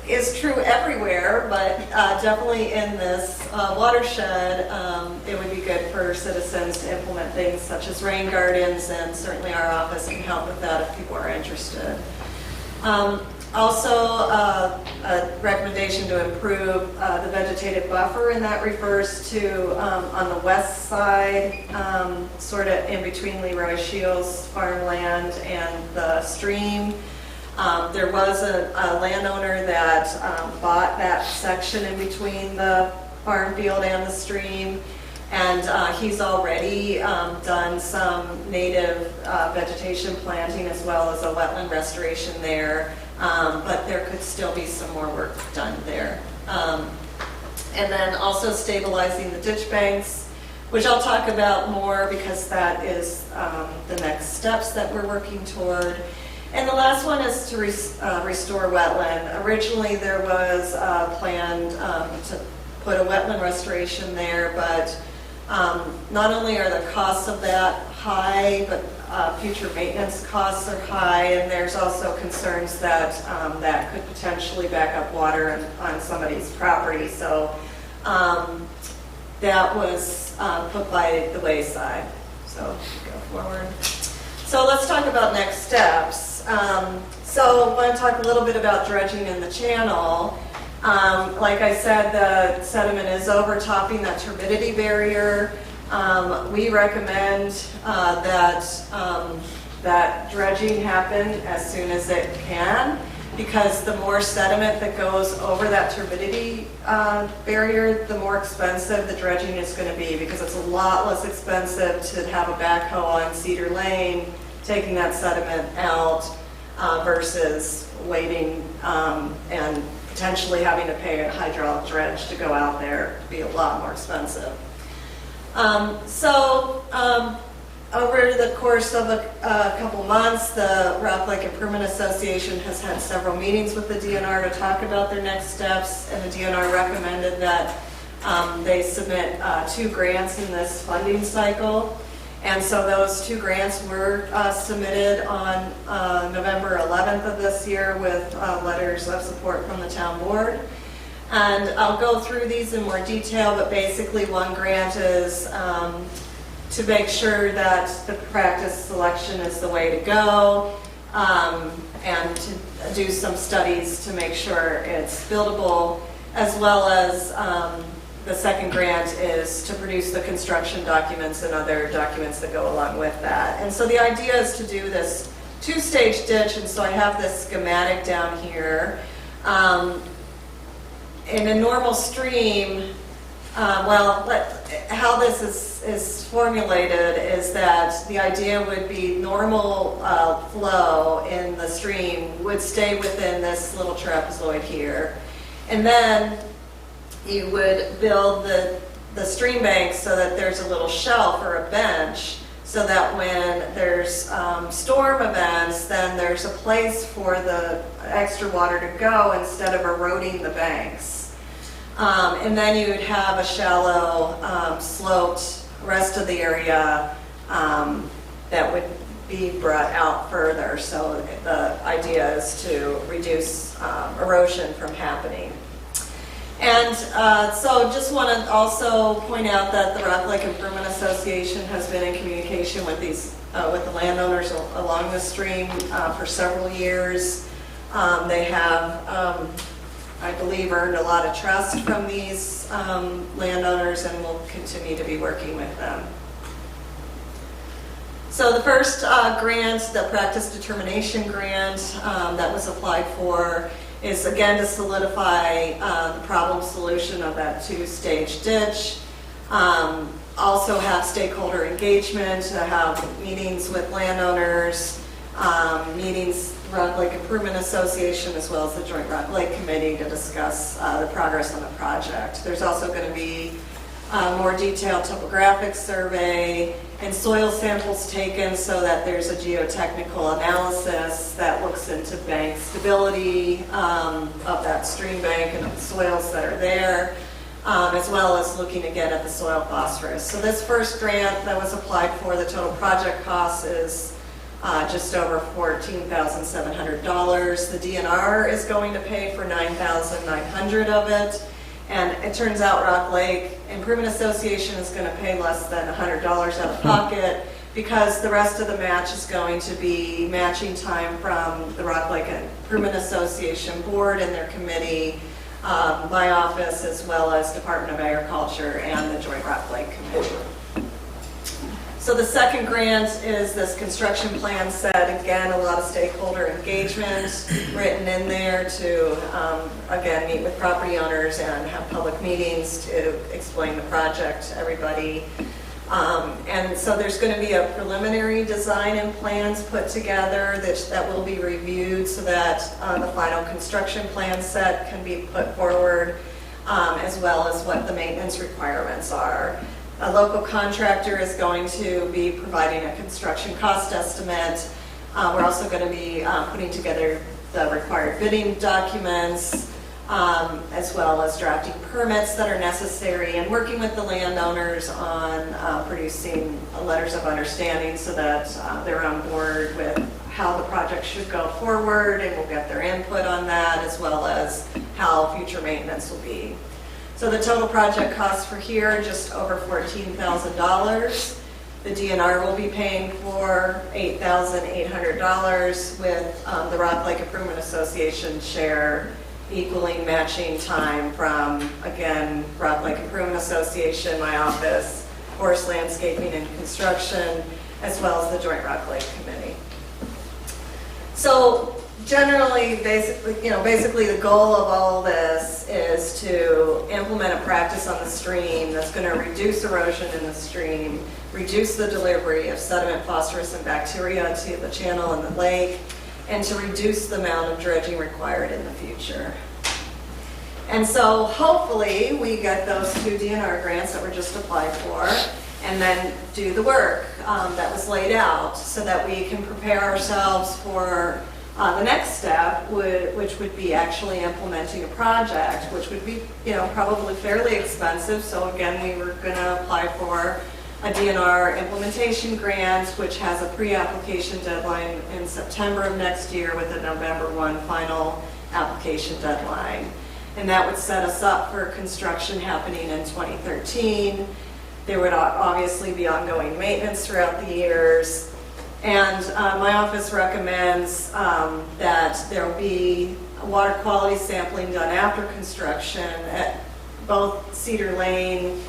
is true everywhere, but definitely in this watershed, it would be good for citizens to implement things such as rain gardens, and certainly our office can help with that if people are interested. Also, a recommendation to improve the vegetative buffer, and that refers to on the west side, sort of in between Leroy Shields farmland and the stream. There was a landowner that bought that section in between the farm field and the stream, and he's already done some native vegetation planting as well as a wetland restoration there, but there could still be some more work done there. And then also stabilizing the ditch banks, which I'll talk about more because that is the next steps that we're working toward. And the last one is to restore wetland. Originally, there was a plan to put a wetland restoration there, but not only are the costs of that high, but future maintenance costs are high, and there's also concerns that that could potentially back up water on somebody's property. So that was put by the wayside. So go forward. So let's talk about next steps. So I want to talk a little bit about dredging in the channel. Like I said, the sediment is overtopping that turbidity barrier. We recommend that dredging happen as soon as it can, because the more sediment that goes over that turbidity barrier, the more expensive the dredging is going to be, because it's a lot less expensive to have a backhoe on Cedar Lane taking that sediment out versus waiting and potentially having to pay a hydraulic dredge to go out there. It'd be a lot more expensive. Over the course of a couple months, the Rock Lake Improvement Association has had several meetings with the DNR to talk about their next steps, and the DNR recommended that they submit 2 grants in this funding cycle. And so those 2 grants were submitted on November 11th of this year with letters of support from the town board. And I'll go through these in more detail, but basically one grant is to make sure that the practice selection is the way to go, and to do some studies to make sure it's buildable. as well as the second grant is to produce the construction documents and other documents that go along with that. And so the idea is to do this two-stage ditch, and so I have this schematic down here. In a normal stream, how this is formulated is that the idea would be normal flow in the stream would stay within this little trapezoid here. And then you would build the stream bank so that there's a little shelf or a bench, so that when there's storm events, then there's a place for the extra water to go instead of eroding the banks. And then you would have a shallow, sloped rest of the area that would be brought out further. So the idea is to reduce erosion from happening. And so just want to also point out that the Rock Lake Improvement Association has been in communication with with the landowners along the stream for several years. They have, I believe, earned a lot of trust from these landowners, and will continue to be working with them. So the first grant, the practice determination grant that was applied for, is again to solidify the problem solution of that two-stage ditch. Also have stakeholder engagement, to have meetings with landowners, meetings Rock Lake Improvement Association, as well as the Joint Rock Lake Committee, to discuss the progress on the project. There's also going to be more detailed topographic survey and soil samples taken, so that there's a geotechnical analysis that looks into bank stability of that stream bank and of the soils that are there, as well as looking again at the soil phosphorus. So this first grant that was applied for, the total project cost is just over $14,700. The DNR is going to pay for $9,900 of it. And it turns out Rock Lake Improvement Association is going to pay less than $100 out of pocket, because the rest of the match is going to be matching time from the Rock Lake Improvement Association board and their committee, my office, as well as Department of Agriculture and the Joint Rock Lake Committee. So the second grant is this construction plan set. Again, a lot of stakeholder engagement written in there to, again, meet with property owners and have public meetings to explain the project to everybody. And so there's going to be a preliminary design and plans put together that will be reviewed, so that the final construction plan set can be put forward, as well as what the maintenance requirements are. A local contractor is going to be providing a construction cost estimate. We're also going to be putting together the required bidding documents, as well as drafting permits that are necessary, and working with the landowners on producing letters of understanding, so that they're on board with how the project should go forward, and we'll get their input on that, as well as how future maintenance will be. So the total project cost for here, just over $14,000. The DNR will be paying for $8,800, with the Rock Lake Improvement Association share equaling matching time from, again, Rock Lake Improvement Association, my office, Forest Landscaping and Construction, as well as the Joint Rock Lake Committee. So generally, basically the goal of all this is to implement a practice on the stream that's going to reduce erosion in the stream, reduce the delivery of sediment, phosphorus, and bacteria to the channel and the lake, and to reduce the amount of dredging required in the future. And so hopefully we get those 2 DNR grants that were just applied for, and then do the work that was laid out, so that we can prepare ourselves for the next step, which would be actually implementing a project, which would be, probably fairly expensive. So again, we were going to apply for a DNR implementation grant, which has a pre-application deadline in September of next year, with a November 1 final application deadline. And that would set us up for construction happening in 2013. There would obviously be ongoing maintenance throughout the years. And my office recommends that there will be water quality sampling done after construction at both Cedar Lane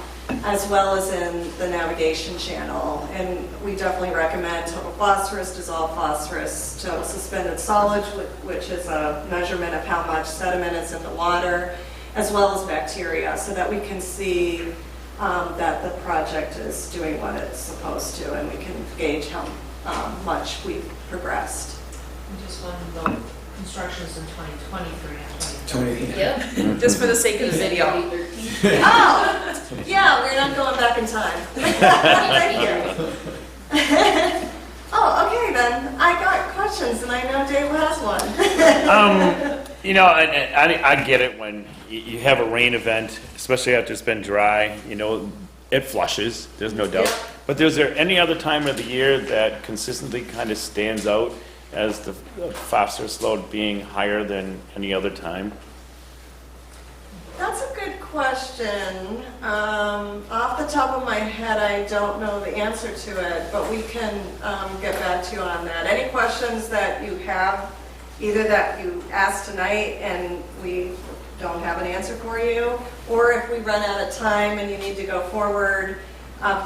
as well as in the navigation channel. And we definitely recommend total phosphorus, dissolved phosphorus, total suspended solids, which is a measurement of how much sediment is in the water, as well as bacteria, so that we can see that the project is doing what it's supposed to, and we can gauge how much we've progressed. Just one though, construction's in 2023 and 2030. Yep, just for the sake of the video. Oh, yeah, we're not going back in time. Thank you. Oh, okay then. I got questions, and I know Dave has one. You know, I get it when you have a rain event, especially after it's been dry, you know, it flushes, there's no doubt. Yeah. But is there any other time of the year that consistently kind of stands out as the phosphorus load being higher than any other time? That's a good question. Off the top of my head, I don't know the answer to it, but we can get back to you on that. Any questions that you have, either that you asked tonight and we don't have an answer for you, or if we run out of time and you need to go forward,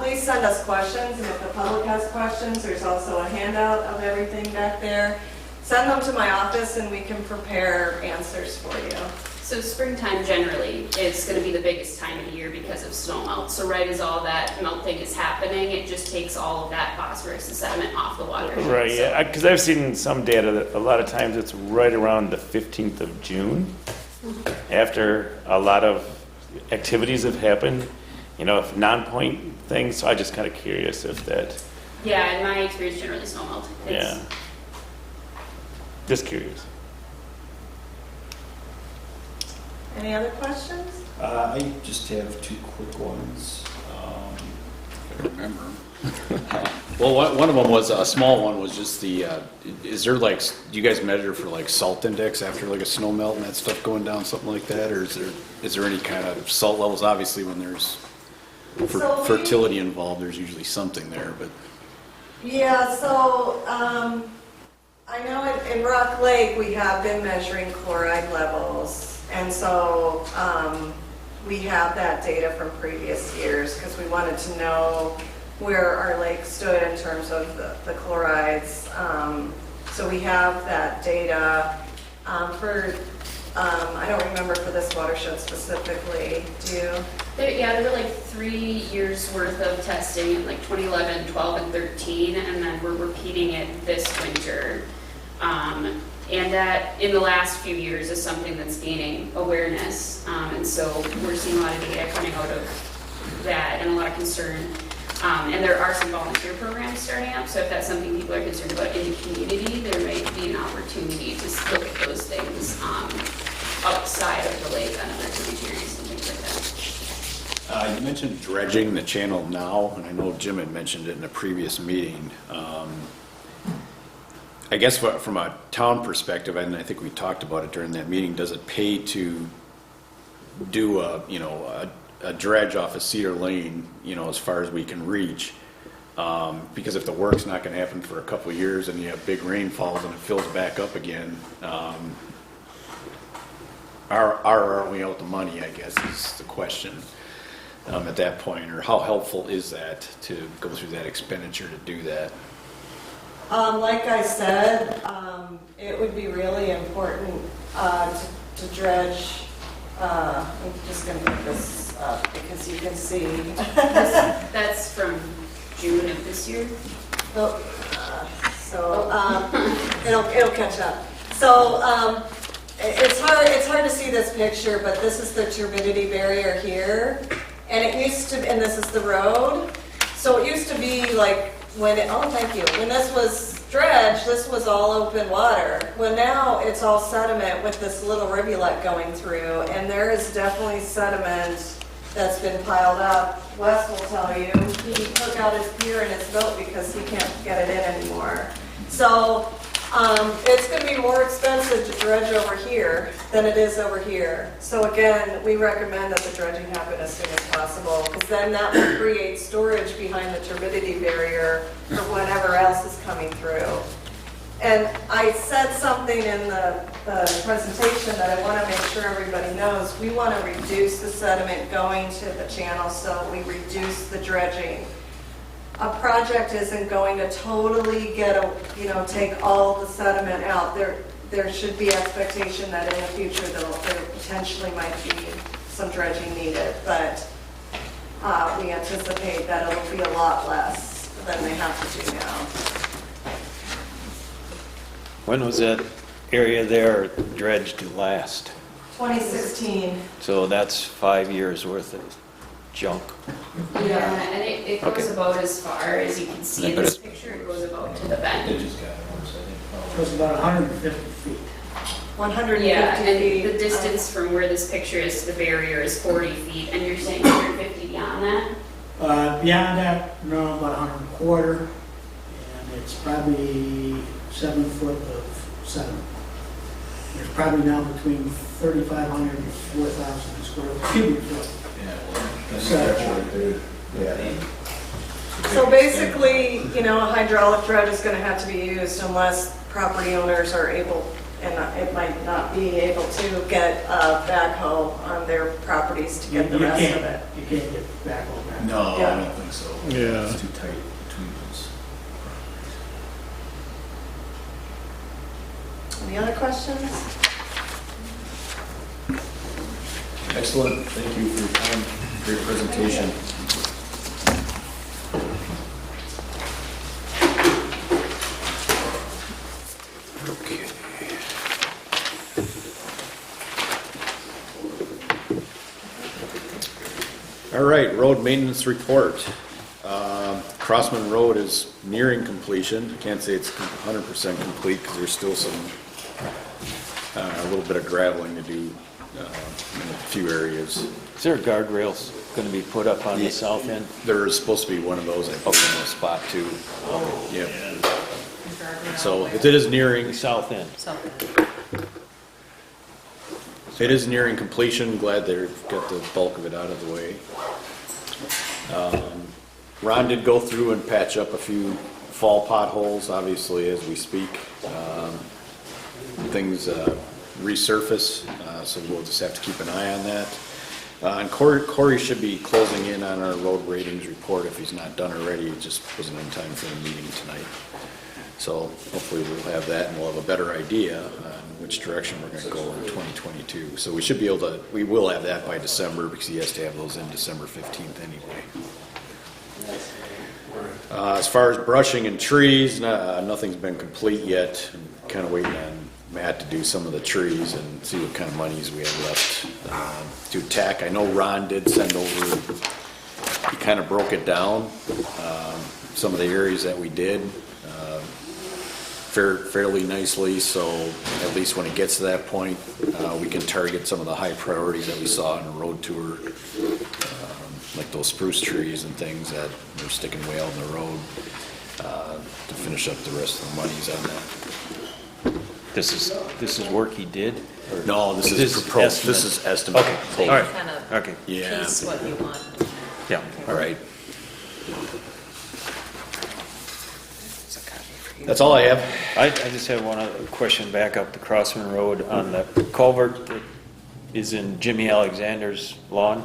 please send us questions. And if the public has questions, there's also a handout of everything back there. Send them to my office and we can prepare answers for you. So springtime generally is going to be the biggest time of the year because of snow melt. So right as all that melting is happening, it just takes all of that phosphorus and sediment off the water. Right, yeah, because I've seen some data that a lot of times it's right around the 15th of June, after a lot of activities have happened, you know, if non-point things, so I'm just kind of curious if that, Yeah, in my experience, generally snow melt. yeah. Just curious. Any other questions? I just have two quick ones. I remember. Well, one of them was, a small one was just the, is there like, do you guys measure for like salt index after like a snow melt and that stuff going down, something like that? Or is there any kind of salt levels? Obviously, when there's So we- fertility involved, there's usually something there, but. Yeah, so I know in Rock Lake, we have been measuring chloride levels. And so we have that data from previous years because we wanted to know where our lake stood in terms of the chlorides. So we have that data for, I don't remember for this watershed specifically, do you? There were like 3 years worth of testing in like 2011, 12, and 13, and then we're repeating it this winter. And that in the last few years is something that's gaining awareness. And so we're seeing a lot of data coming out of that and a lot of concern. And there are some volunteer programs starting up. So if that's something people are concerned about in the community, there might be an opportunity to look at those things outside of the lake on other tributaries and things like that. You mentioned dredging the channel now, and I know Jim had mentioned it in a previous meeting. I guess from a town perspective, and I think we talked about it during that meeting, does it pay to do a dredge off of Cedar Lane, as far as we can reach? Because if the work's not going to happen for a couple of years and you have big rainfalls and it fills back up again, are we out the money, I guess, is the question at that point, or how helpful is that to go through that expenditure to do that? Like I said, it would be really important to dredge. I'm just going to put this up because you can see. That's from June of this year. It'll catch up. So it's hard to see this picture, but this is the turbidity barrier here, and it used to, and this is the road. So it used to be like when this was dredged, this was all open water. Well, now it's all sediment with this little rivulet going through, and there is definitely sediment that's been piled up. Wes will tell you, he took out his pier and his boat because he can't get it in anymore. So it's going to be more expensive to dredge over here than it is over here. So again, we recommend that the dredging happen as soon as possible, because then that will create storage behind the turbidity barrier for whatever else is coming through. And I said something in the presentation that I want to make sure everybody knows. We want to reduce the sediment going to the channel, so we reduce the dredging. A project isn't going to totally take all the sediment out. There should be expectation that in the future there potentially might be some dredging needed, but we anticipate that it'll be a lot less than they have to do now. When was that area there dredged last? 2016. So that's 5 years worth of junk. Yeah, and it goes Okay. about as far as you can see in But this it's- picture, it goes about to the They bend. just got it once, I think. It was about 150 feet. 150 Yeah, and feet. the distance from where this picture is to the barrier is 40 feet, and you're saying 150 beyond that? Beyond that, no, about 125, and it's probably 7 foot of sediment. There's probably now between 3,500 and 4,000 square cubic foot. Yeah, well, that's right there. Yeah. So basically, a hydraulic dredge is going to have to be used unless property owners are able, and it might not be able to get a backhoe on their properties to get the rest of it. You can't get backhoe back. No, Yeah. I don't think so. Yeah. It's too tight between those. Any other questions? Excellent, thank you for your time, great presentation. All right, road maintenance report. Crossman Road is nearing completion. I can't say it's 100% complete because there's still a little bit of graveling to do in a few areas. Is there guardrails going to be put up on the south end? There is supposed to be one of those, I think, in the spot too. Yep. So it is nearing, The south end. it is nearing completion. Glad they've got the bulk of it out of the way. Ron did go through and patch up a few fall potholes, obviously, as we speak. Things resurface, so we'll just have to keep an eye on that. And Corey should be closing in on our road ratings report if he's not done already. It just wasn't in time for the meeting tonight. So hopefully we'll have that and we'll have a better idea on which direction we're going to go in 2022. So we should be able to, we will have that by December because he has to have those in December 15th anyway. As far as brushing and trees, nothing's been complete yet. I'm kind of waiting on Matt to do some of the trees and see what kind of monies we have left to attack. I know Ron did send over, he kind of broke it down, some of the areas that we did fairly nicely, so at least when it gets to that point, we can target some of the high priorities that we saw in the road tour, like those spruce trees and things that are sticking way out in the road, to finish up the rest of the monies on that. This is work he did? Or- No, this is proposed, this is estimate. Okay, So you all right, kind of okay, Yeah, piece what you want. yeah. all right. That's all I have. I just have one other question back up the Crossman Road on the culvert that is in Jimmy Alexander's lawn.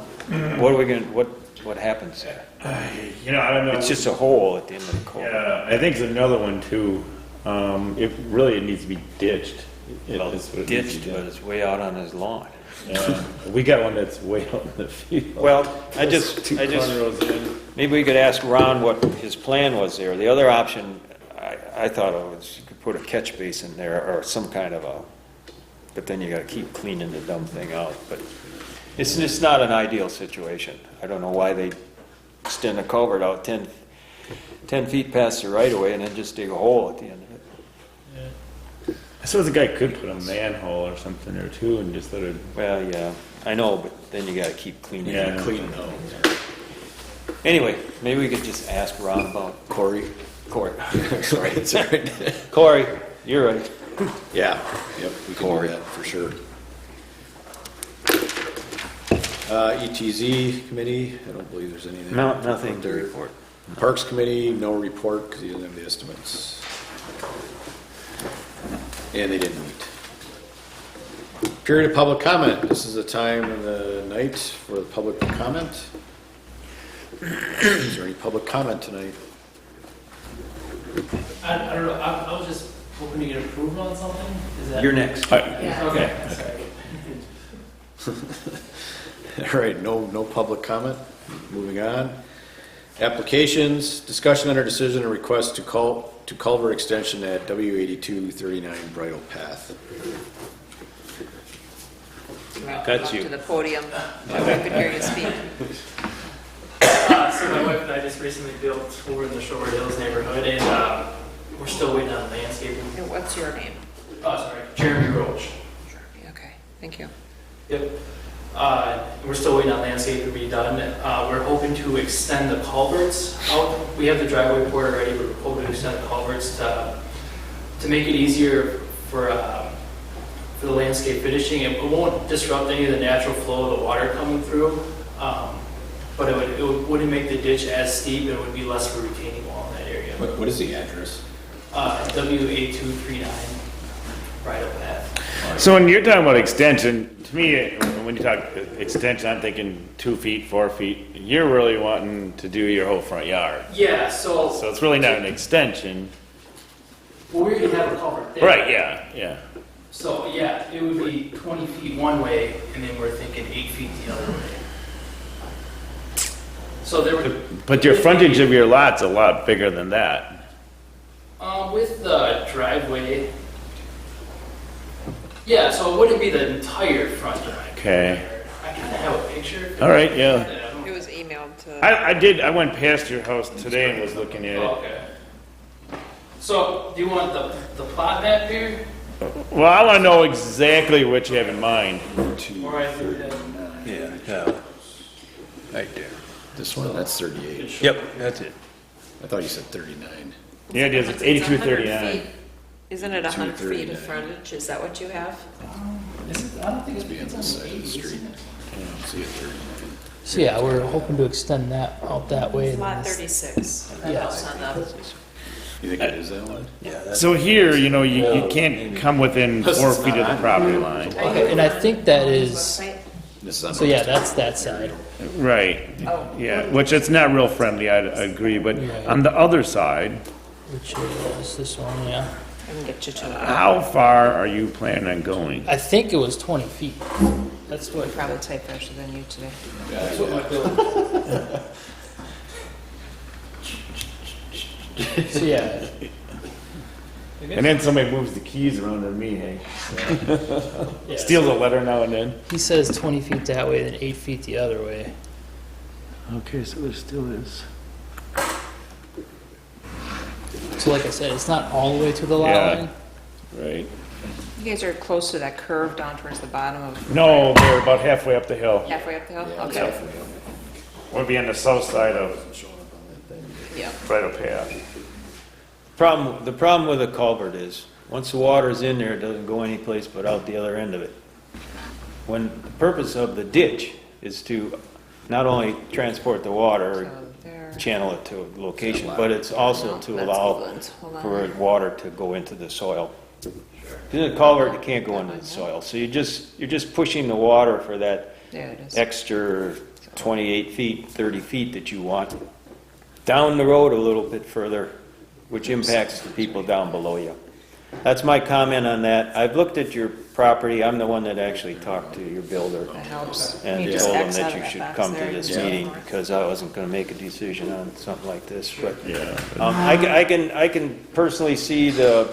What are we going, what happens there? I don't know. It's just a hole at the end of the culvert. Yeah, I think it's another one too. It needs to be ditched. Well, Is what it needs ditched, to be but done. it's way out on his lawn. We got one that's way out in the field. Well, I just, Cornrows in. maybe we could ask Ron what his plan was there. The other option, I thought of was you could put a catch basin there or some kind of a, but then you gotta keep cleaning the dumb thing out. But it's not an ideal situation. I don't know why they extend a culvert out 10 feet past the right of way and then just dig a hole at the end of it. I suppose the guy could put a manhole or something there too and just let it. Well, yeah, I know, but then you gotta keep cleaning it. Yeah. Clean out. Anyway, maybe we could just ask Ron about Corey? Corey. Sorry, it's all right. Corey, you're right. Yeah, yep, we can do that for sure. ETZ committee, I don't believe there's anything. No, nothing to there. report. Parks committee, no report because he doesn't have the estimates. and they didn't meet. Period of public comment. This is the time of the night for the public comment. Is there any public comment tonight? I don't know, I was just hoping to get approval on something, is that? You're next. Okay. All right, no public comment. Moving on. Applications, discussion under decision and request to culvert extension at W8239 Bridle Path. That's Up you. to the podium, so we can hear you speak. So my wife and I just recently built over in the Shore Hills neighborhood, and we're still waiting on landscaping. And what's your name? Oh, sorry, Jeremy Roach. Okay, thank you. Yep. We're still waiting on landscaping to be done. We're hoping to extend the culverts out. We have the driveway poured already, but we're hoping to extend the culverts to make it easier for the landscape finishing. It won't disrupt any of the natural flow of the water coming through, but it wouldn't make the ditch as steep, and it would be less of a retaining wall in that area. What is the address? W8239 Bridle Path. So when you're talking about extension, to me, when you talk extension, I'm thinking 2 feet, 4 feet. You're really wanting to do your whole front yard. Yeah, so So it's really not an extension. well, we already have a culvert there. Right, yeah. So, yeah, it would be 20 feet one way, and then we're thinking 8 feet the other way. So there would... But your frontage of your lot's a lot bigger than that. With the driveway, yeah, so it wouldn't be the entire front yard. Okay. I kind of have a picture. All right, yeah. It was emailed to. I went past your house today and was looking at it. Okay. So, do you want the plot map here? Well, I want to know exactly what you have in mind. Or I do that? Yeah. Right there. This one, that's 38. Yep, that's it. I thought you said 39. Yeah, it is. It's 8239. Isn't it 100 feet 239. of frontage? Is that what you have? I don't think Must be on it's the on side of the 80, street. isn't it? I don't see it 39. So yeah, we're hoping to extend that out that way. Lot 36. That house on the. You think it is that one? Yeah, So here, you know, you can't come within 4 feet of the property line. And I think that is, This is on so yeah, that's that side. Right. Oh. Yeah, which it's not real friendly, I agree, but on the other side, Which is this one, yeah. I can get you to it. how far are you planning on going? I think it was 20 feet. That's what. Probably type faster than you today. That's what my bill. So yeah, And then somebody moves the keys around on me, hey? yeah. Steals a letter now and then. He says 20 feet that way, then 8 feet the other way. Okay, so there still is. So like I said, it's not all the way to the lot Yeah. line. Right. You guys are close to that curve down towards the bottom of. No, they're about halfway up the hill. Halfway up the hill? Yeah, it's Okay. halfway up. We'll be on the south side of Yeah. Bridle Path. The problem with a culvert is, once the water's in there, it doesn't go anyplace but out the other end of it. When the purpose of the ditch is to not only transport the water, So there. channel it to a location, but it's also to That's allow Woodlands. Hold on. for water to go into the soil. In a culvert, it can't go into the soil, so you're just pushing the water for that There it is. extra 28 feet, 30 feet that you want down the road a little bit further, which impacts the people down below you. That's my comment on that. I've looked at your property. I'm the one that actually talked to your builder That helps. and You just told him X out that of you that should box come to there. this Yeah. meeting because I wasn't going to make a decision on something like this. But Yeah. I can personally see the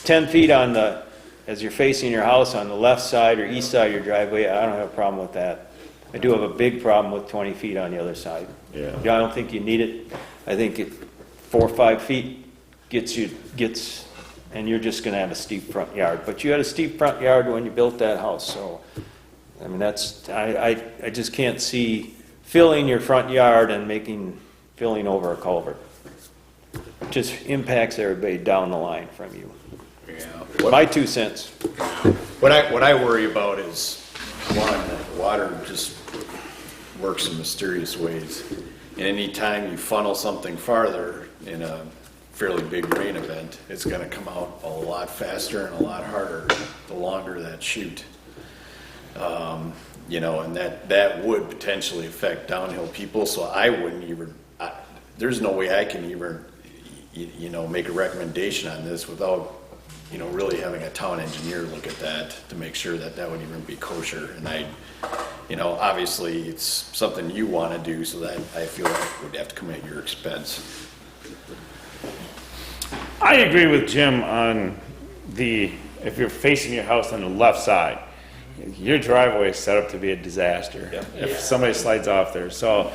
10 feet on the, as you're facing your house on the left side or east side of your driveway. I don't have a problem with that. I do have a big problem with 20 feet on the other side. Yeah. I don't think you need it. I think 4 or 5 feet gets, and you're just gonna have a steep front yard. But you had a steep front yard when you built that house, so, I mean, I just can't see filling your front yard and filling over a culvert. It just impacts everybody down the line from you. Yeah. My 2 cents. What I worry about is, one, water just works in mysterious ways. And any time you funnel something farther in a fairly big rain event, it's gonna come out a lot faster and a lot harder the longer that chute. You know, and that would potentially affect downhill people, so I wouldn't even, there's no way I can even, you know, make a recommendation on this without, you know, really having a town engineer look at that to make sure that that would even be kosher. And you know, obviously it's something you wanna do, so that I feel like it would have to come at your expense. I agree with Jim on if you're facing your house on the left side, your driveway is set up to be a disaster if somebody slides off there. So,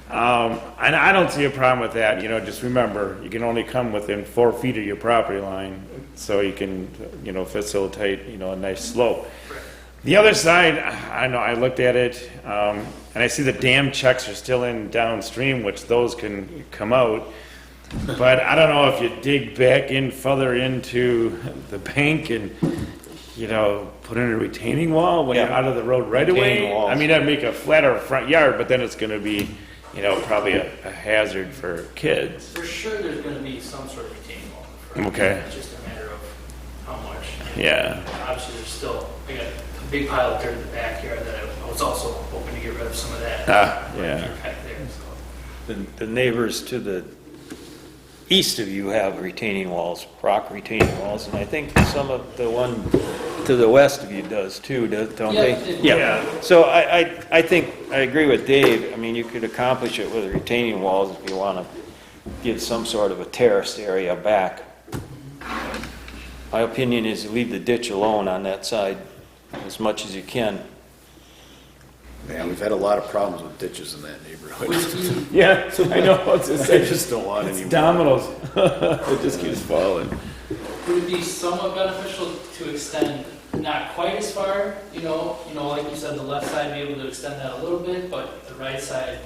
and I don't see a problem with that. You know, just remember, you can only come within 4 feet of your property line, so you can, you know, facilitate, you know, a nice slope. The other side, I know, I looked at it, and I see the dam checks are still in downstream, which those can come out. But I don't know if you dig back in further into the bank and, you know, put in a retaining wall when you're out of the road right away. I mean, that'd make a flatter front yard, but then it's gonna be, you know, probably a hazard for kids. For sure, there's gonna be some sort of retaining wall in the front. Okay. It's just a matter of how much. Yeah. Obviously, there's still, I got a big pile of dirt in the backyard that I was also hoping to get rid of some of that. Yeah. Back there, so. The neighbors to the east of you have retaining walls, rock retaining walls, and I think some of the one to the west of you does too, don't they? Yeah. So I think, I agree with Dave. I mean, you could accomplish it with retaining walls if you want to give some sort of a terraced area back. My opinion is you leave the ditch alone on that side as much as you can. Man, we've had a lot of problems with ditches in that neighborhood. Yeah, I know. I just don't want any more. Dominoes. It just keeps falling. Would it be somewhat beneficial to extend not quite as far, you know, like you said, the left side be able to extend that a little bit, but the right side,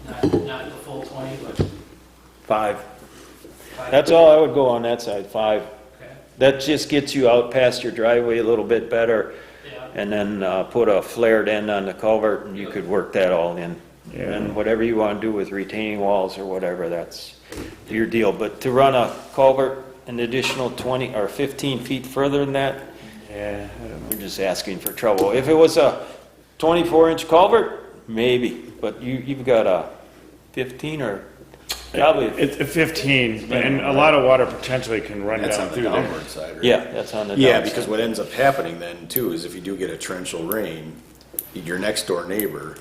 not the full 20, but 5. That's all I would go on that side, 5. Okay. That just gets you out past your driveway a little bit better. Yeah. And then put a flared end on the culvert, and you could work that all in. Yeah. And whatever you want to do with retaining walls or whatever, that's your deal. But to run a culvert an additional 20 or 15 feet further than that, Yeah, I don't know. you're just asking for trouble. If it was a 24-inch culvert, maybe, but you've got a 15 or probably. It's a 15, and a lot of water potentially can run That's down on the through there. downward side, right? Yeah, that's on the Yeah, downside. because what ends up happening then too is if you do get a torrential rain, your next door neighbor,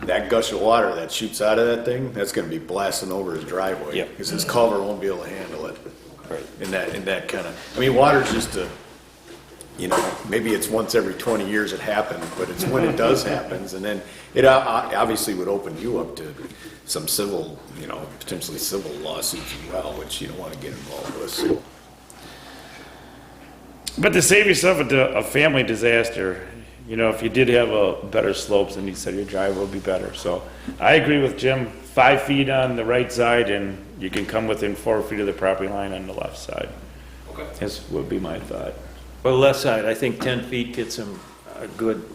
that gush of water that shoots out of that thing, that's gonna be blasting over his driveway. Yep. Because his culvert won't be able to handle it. Right. In that kind of, I mean, water's just a, you know, maybe it's once every 20 years it happens, but it's when it does happens, and then it obviously would open you up to some civil, you know, potentially civil lawsuits as well, which you don't want to get involved with, so. But to save yourself a family disaster, you know, if you did have a better slopes, then you said your driveway would be better. So I agree with Jim, 5 feet on the right side, and you can come within 4 feet of the property line on the left side. Okay. This would be my thought. Well, the left side, I think 10 feet gets him a good,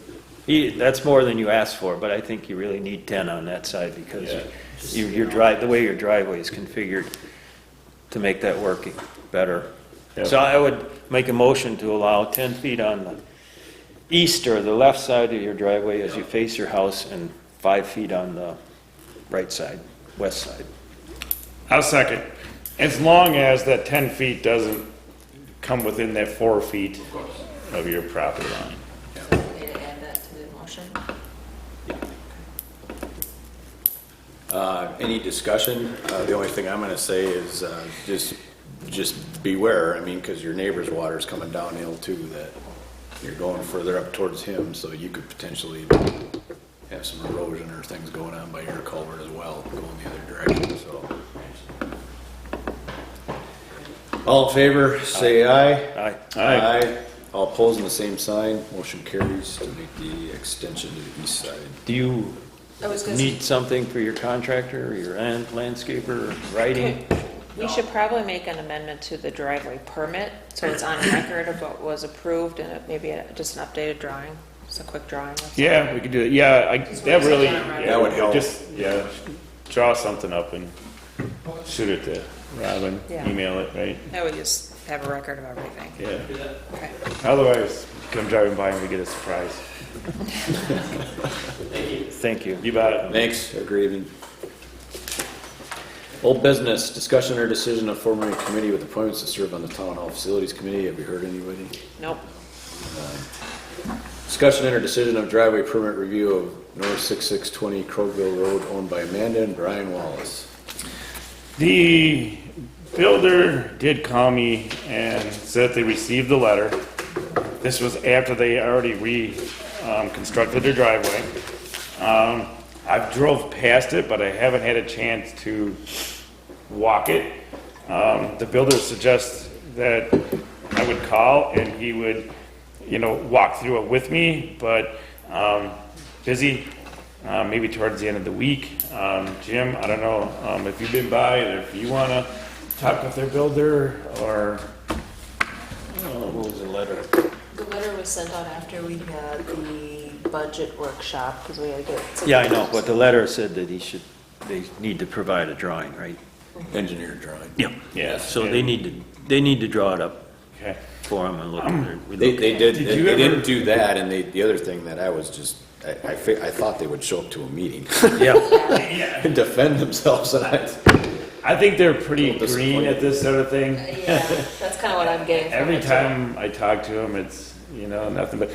that's more than you asked for, but I think you really need 10 on that side because the way your driveway is configured to make that work better. Yep. So I would make a motion to allow 10 feet on the east or the left side of your driveway as you face your house and 5 feet on the right side, west side. I'll second. As long as that 10 feet doesn't come within that 4 feet of your property line. Need to add that to the motion? Any discussion? The only thing I'm gonna say is, just beware, I mean, because your neighbor's water's coming downhill too, that you're going further up towards him, so you could potentially have some erosion or things going on by your culvert as well, going the other direction, so. All in favor, say aye. Aye. Aye. All opposed on the same sign, motion carries to make the extension to the east side. Do you I was gonna need something for your contractor or your landscaper, writing? We should probably make an amendment to the driveway permit, so it's on record of what was approved, and maybe just an updated drawing, just a quick drawing. Yeah, we could do it. Yeah, that really, That yeah, would help. Just, yeah, draw something up and shoot it to Robin, Yeah. email it, right? That we just have a record of everything. Yeah. Okay. Otherwise, come driving by and we get a surprise. Thank you. You bet it. Thanks, have a great evening. Old business, discussion or decision of forming a committee with appointments to serve on the Town Hall Facilities Committee. Have you heard anybody? Nope. Discussion and or decision of driveway permit review of North 6620 Crowville Road owned by Amanda and Brian Wallace. The builder did call me and said they received the letter. This was after they already constructed their driveway. I've drove past it, but I haven't had a chance to walk it. The builder suggests that I would call and he would, walk through it with me, but busy, maybe towards the end of the week. Jim, I don't know if you've been by or if you want to talk with their builder or... What was the letter? The letter was sent out after we had the budget workshop, because we had to get. Yeah, I know, but the letter said that they need to provide a drawing, right? Engineer drawing. Yeah. Yeah. So they need to draw it up Okay. for them and look at it. They did, Did they you ever- didn't do that, and the other thing that I was just, I thought they would show up to a meeting Yeah. and defend themselves, and I think they're pretty Little green at this sort of thing. Yeah, that's kind of what I'm getting from Every it, too. time I talk to them, it's, nothing but,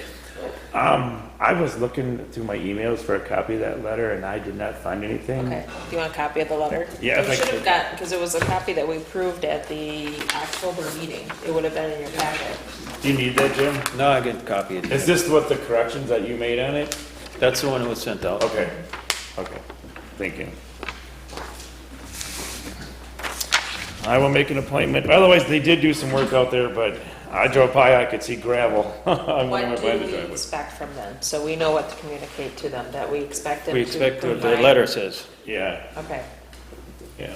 I was looking through my emails for a copy of that letter and I did not find anything. Okay. Do you want a copy of the letter? Yeah, if You I should have could. got, because it was a copy that we approved at the October meeting. It would have been in your packet. Do you need that, Jim? No, I get a copy of it. Is this what the corrections that you made on it? That's the one that was sent out. Okay, thank you. I will make an appointment. Otherwise, they did do some work out there, but I drove by, I could see gravel. I'm What going do by the we driveway. expect from them? So we know what to communicate to them, that we expect them to We expect what the provide- letter says. Yeah, Okay. yeah.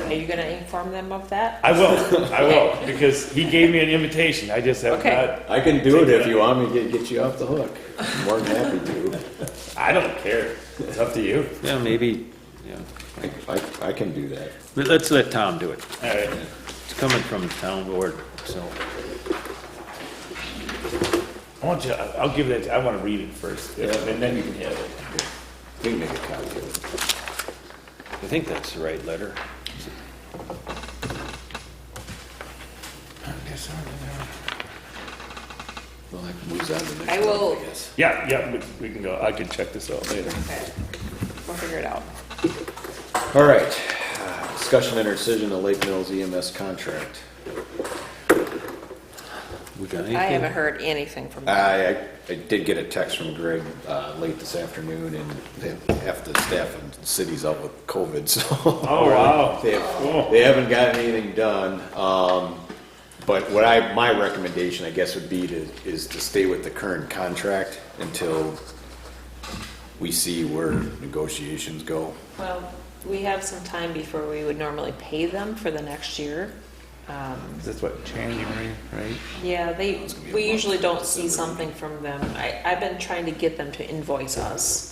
Are you gonna inform them of that? I will, because he gave me an invitation. I just have Okay. not, I can do it if you want me to get you off the hook. I'm more than happy to. I don't care. It's up to you. Yeah, maybe, yeah. I can do that. But let's let Tom do it. All right. It's coming from the town board, so. I'll give that, I want to read it first, and then you can have it. We can make a copy of it. I think that's the right letter. Well, that moves on to the next I will- one, I guess. Yeah, we can go. I can check this out later. Okay. We'll figure it out. All right, discussion and decision of Lake Mills EMS contract. We got I haven't anything? heard anything from them. I did get a text from Greg late this afternoon, and half the staff in the city's out with COVID, so. Oh, wow. They haven't gotten anything done. But my recommendation, I guess, would be is to stay with the current contract until we see where negotiations go. Well, we have some time before we would normally pay them for the next year. That's what, January, right? Yeah, we usually don't see something from them. I've been trying to get them to invoice us,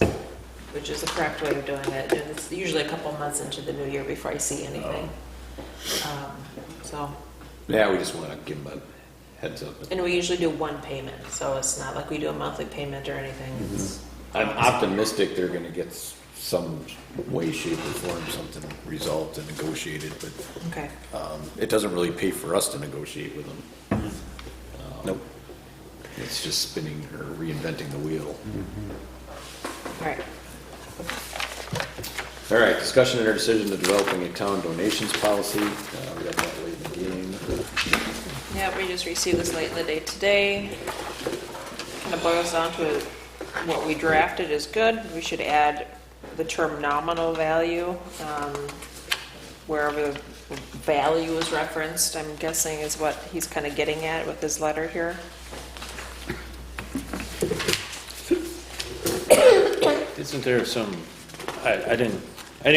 which is the correct way of doing it. And it's usually a couple months into the new year before I see anything. So, Yeah, we just want to give them a heads up. and we usually do one payment, so it's not like we do a monthly payment or anything. It's- I'm optimistic they're gonna get some way, shape, or form, something resolved and negotiated, but Okay. it doesn't really pay for us to negotiate with them. Nope. It's just spinning or reinventing the wheel. All right. All right, discussion and our decision to developing a town donations policy. We got that late in the game. Yeah, we just received this late in the day today. Kind of boils down to what we drafted is good. We should add the term nominal value, wherever the value is referenced, I'm guessing is what he's kind of getting at with his letter here. Isn't there some, I didn't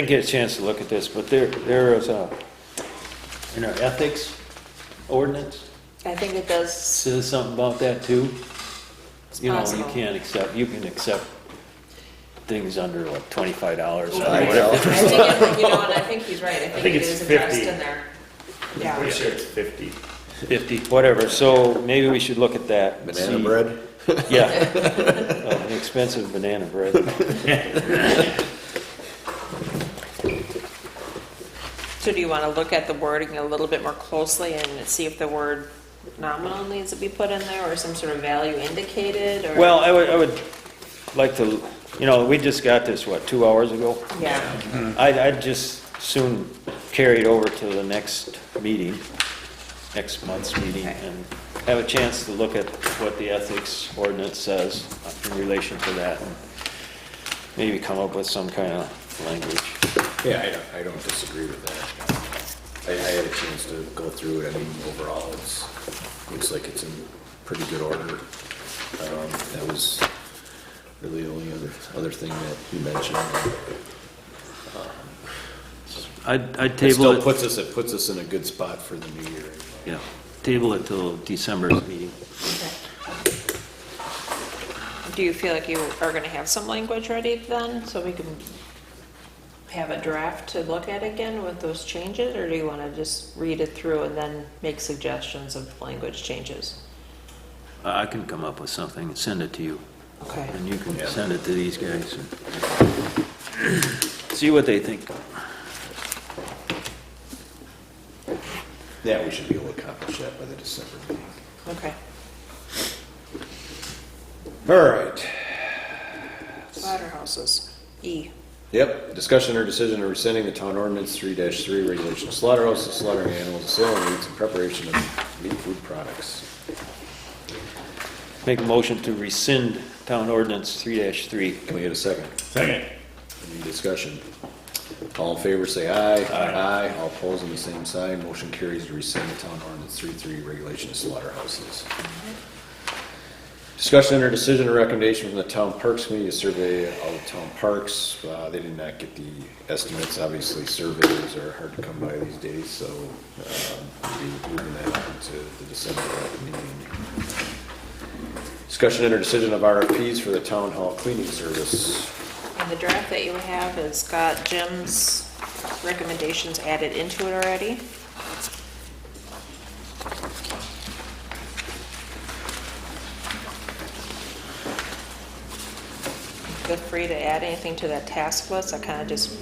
get a chance to look at this, but there is in our ethics ordinance, I think it does. says something about that too. It's You know, possible. you can accept things under like $25. I think, you know, and I think he's right, I think it it's is addressed 50. in there. I'm Yeah. pretty sure it's 50. 50, whatever, so maybe we should look at that. and Banana see- bread? Yeah. Oh, expensive banana bread. So do you want to look at the wording a little bit more closely and see if the word nominal needs to be put in there or some sort of value indicated or? Well, I would like to, you know, we just got this, what, 2 hours ago? Yeah, I'd just soon carry it over to the next meeting, next month's meeting, Okay. and have a chance to look at what the ethics ordinance says in relation to that, and maybe come up with some kind of language. Yeah, I don't disagree with that. I had a chance to go through it. I mean, overall, looks like it's in pretty good order. That was really the only other thing that you mentioned. I'd It table still it, puts us in a good spot for the new year. yeah, table it till December's meeting. do you feel like you are going to have some language ready then, so we can have a draft to look at again with those changes, or do you want to just read it through and then make suggestions of language changes? I can come up with something and send it to you, Okay. and you can send it to these guys and see what they think. Yeah, we should be able to accomplish that by the December meeting. Okay. All right. Slaughterhouses, E. Yep, discussion or decision of rescinding the town ordinance 3-3 regulation of slaughterhouses, slaughtering animals, sale and meats, and preparation of meat food products. Make a motion to rescind town ordinance 3-3. Can we get a second? Second. Any discussion? All in favor, say aye. Aye. All opposed on the same sign. Motion carries to rescind the town ordinance 3-3 regulation of slaughterhouses. Discussion or decision or recommendation from the town parks committee to survey all the town parks. They did not get the estimates. Obviously, surveys are hard to come by these days, so we'll be moving that on to the December meeting. Discussion or decision of RFPs for the town hall cleaning service. And the draft that you have has got Jim's recommendations added into it already. Feel free to add anything to that task list. I kind of just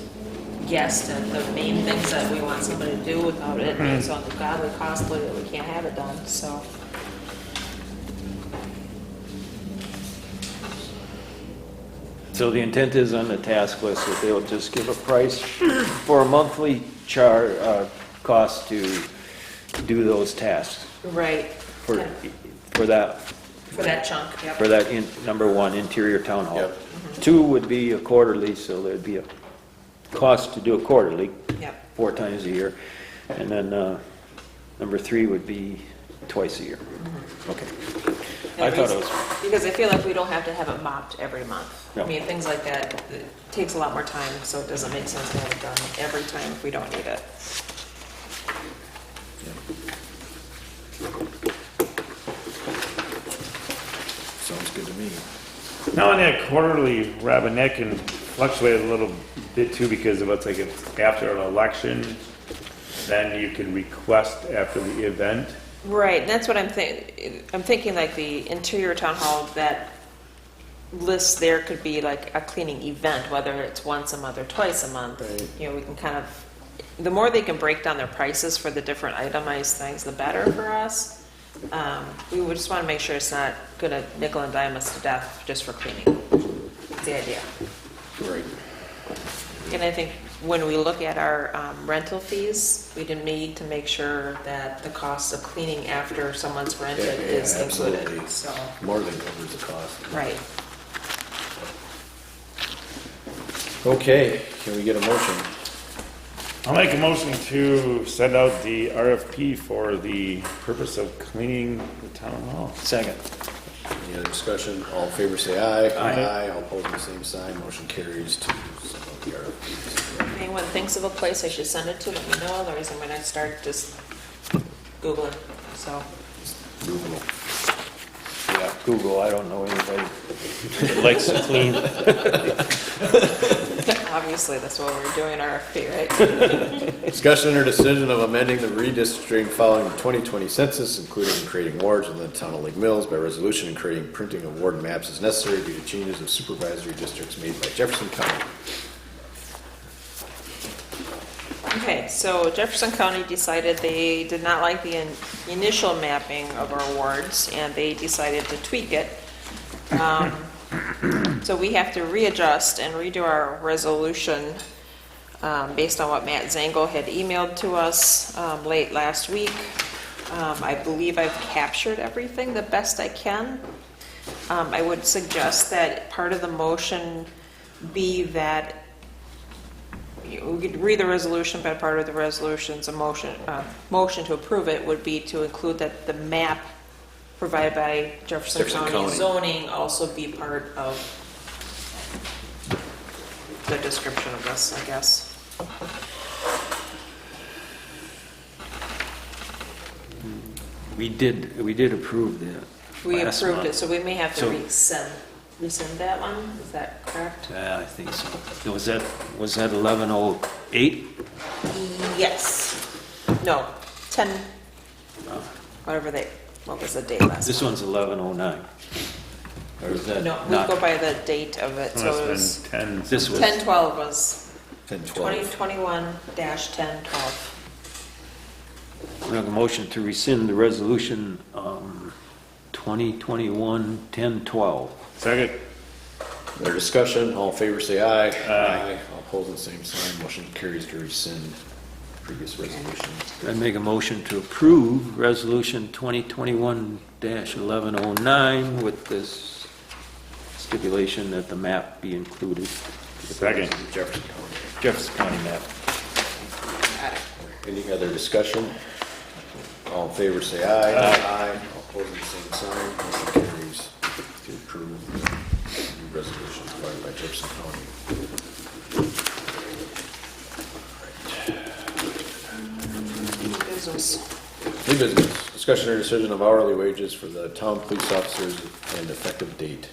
guessed at the main things that we want somebody to do without it being so ungodly costly that we can't have it done, so. So the intent is on the task list that they'll just give a price for a monthly cost to do those tasks Right. for that, For that chunk, yep. for that number one, interior town hall. Yep. 2 would be a quarterly, so there'd be a cost to do it quarterly, Yep. 4 times a year. And then number 3 would be twice a year. Okay. I thought it was, Because I feel like we don't have to have it mopped every month. No. I mean, things like that, it takes a lot more time, so it doesn't make sense to have it done every time if we don't need it. Sounds good to me. Now on that quarterly, Robin, that can fluctuate a little bit too because of what's like if after an election, then you can request after the event. Right, and that's what I'm thinking like the interior town hall, that list there could be like a cleaning event, whether it's once a month or twice a month. You know, we can kind of, the more they can break down their prices for the different itemized things, the better for us. We would just want to make sure it's not going to nickel and dime us to death just for cleaning. That's the idea. Right. And I think when we look at our rental fees, we need to make sure that the cost of cleaning after someone's rented is absolutely. included, so. More than covers the cost. Right. Okay, can we get a motion? I'll make a motion to send out the RFP for the purpose of cleaning the town hall. second. Any other discussion? All in favor, say aye. Aye. All opposed on the same sign. Motion carries to send out the RFPs. If anyone thinks of a place I should send it to, let me know, otherwise I'm gonna start just Googling, so. Movable. Yeah. Google, I don't know anybody that likes to clean. Obviously, that's what we're doing RFP, right? Discussion or decision of amending the redistricting following the 2020 census, including creating wards within the town of Lake Mills by resolution and creating printing of ward maps as necessary due to changes of supervisory districts made by Jefferson County. Okay, so Jefferson County decided they did not like the initial mapping of our wards, and they decided to tweak it. So we have to readjust and redo our resolution based on what Matt Zango had emailed to us late last week. I believe I've captured everything the best I can. I would suggest that part of the motion be that we could read the resolution, but part of the resolution's a motion to approve it would be to include that the map provided by Jefferson County zoning also be part of the description of this, I guess. We did approve that. We last approved month. it, so we may have to So- rescind that one, is that correct? Yeah, I think so. Was that 1108? Yes. No, 10, what was the date last This month? one's 1109. Or is that No, we not? go by the date of it, so Must it have was, been 10. This was 1012 was 1012. 2021-1012. we have a motion to rescind the resolution 2021-1012. Second. Their discussion, all in favor say aye. Aye. All opposed, the same sign. Motion carries to rescind previous resolution. I make a motion to approve resolution 2021-1109 with this stipulation that the map be included. Second. Jefferson County. Jefferson County map. Any other discussion? All in favor say aye. Aye. All opposed, the same sign. Motion carries to approve the new resolution provided by Jefferson County. Business. New business, discussion or decision of hourly wages for the town police officers and effective date.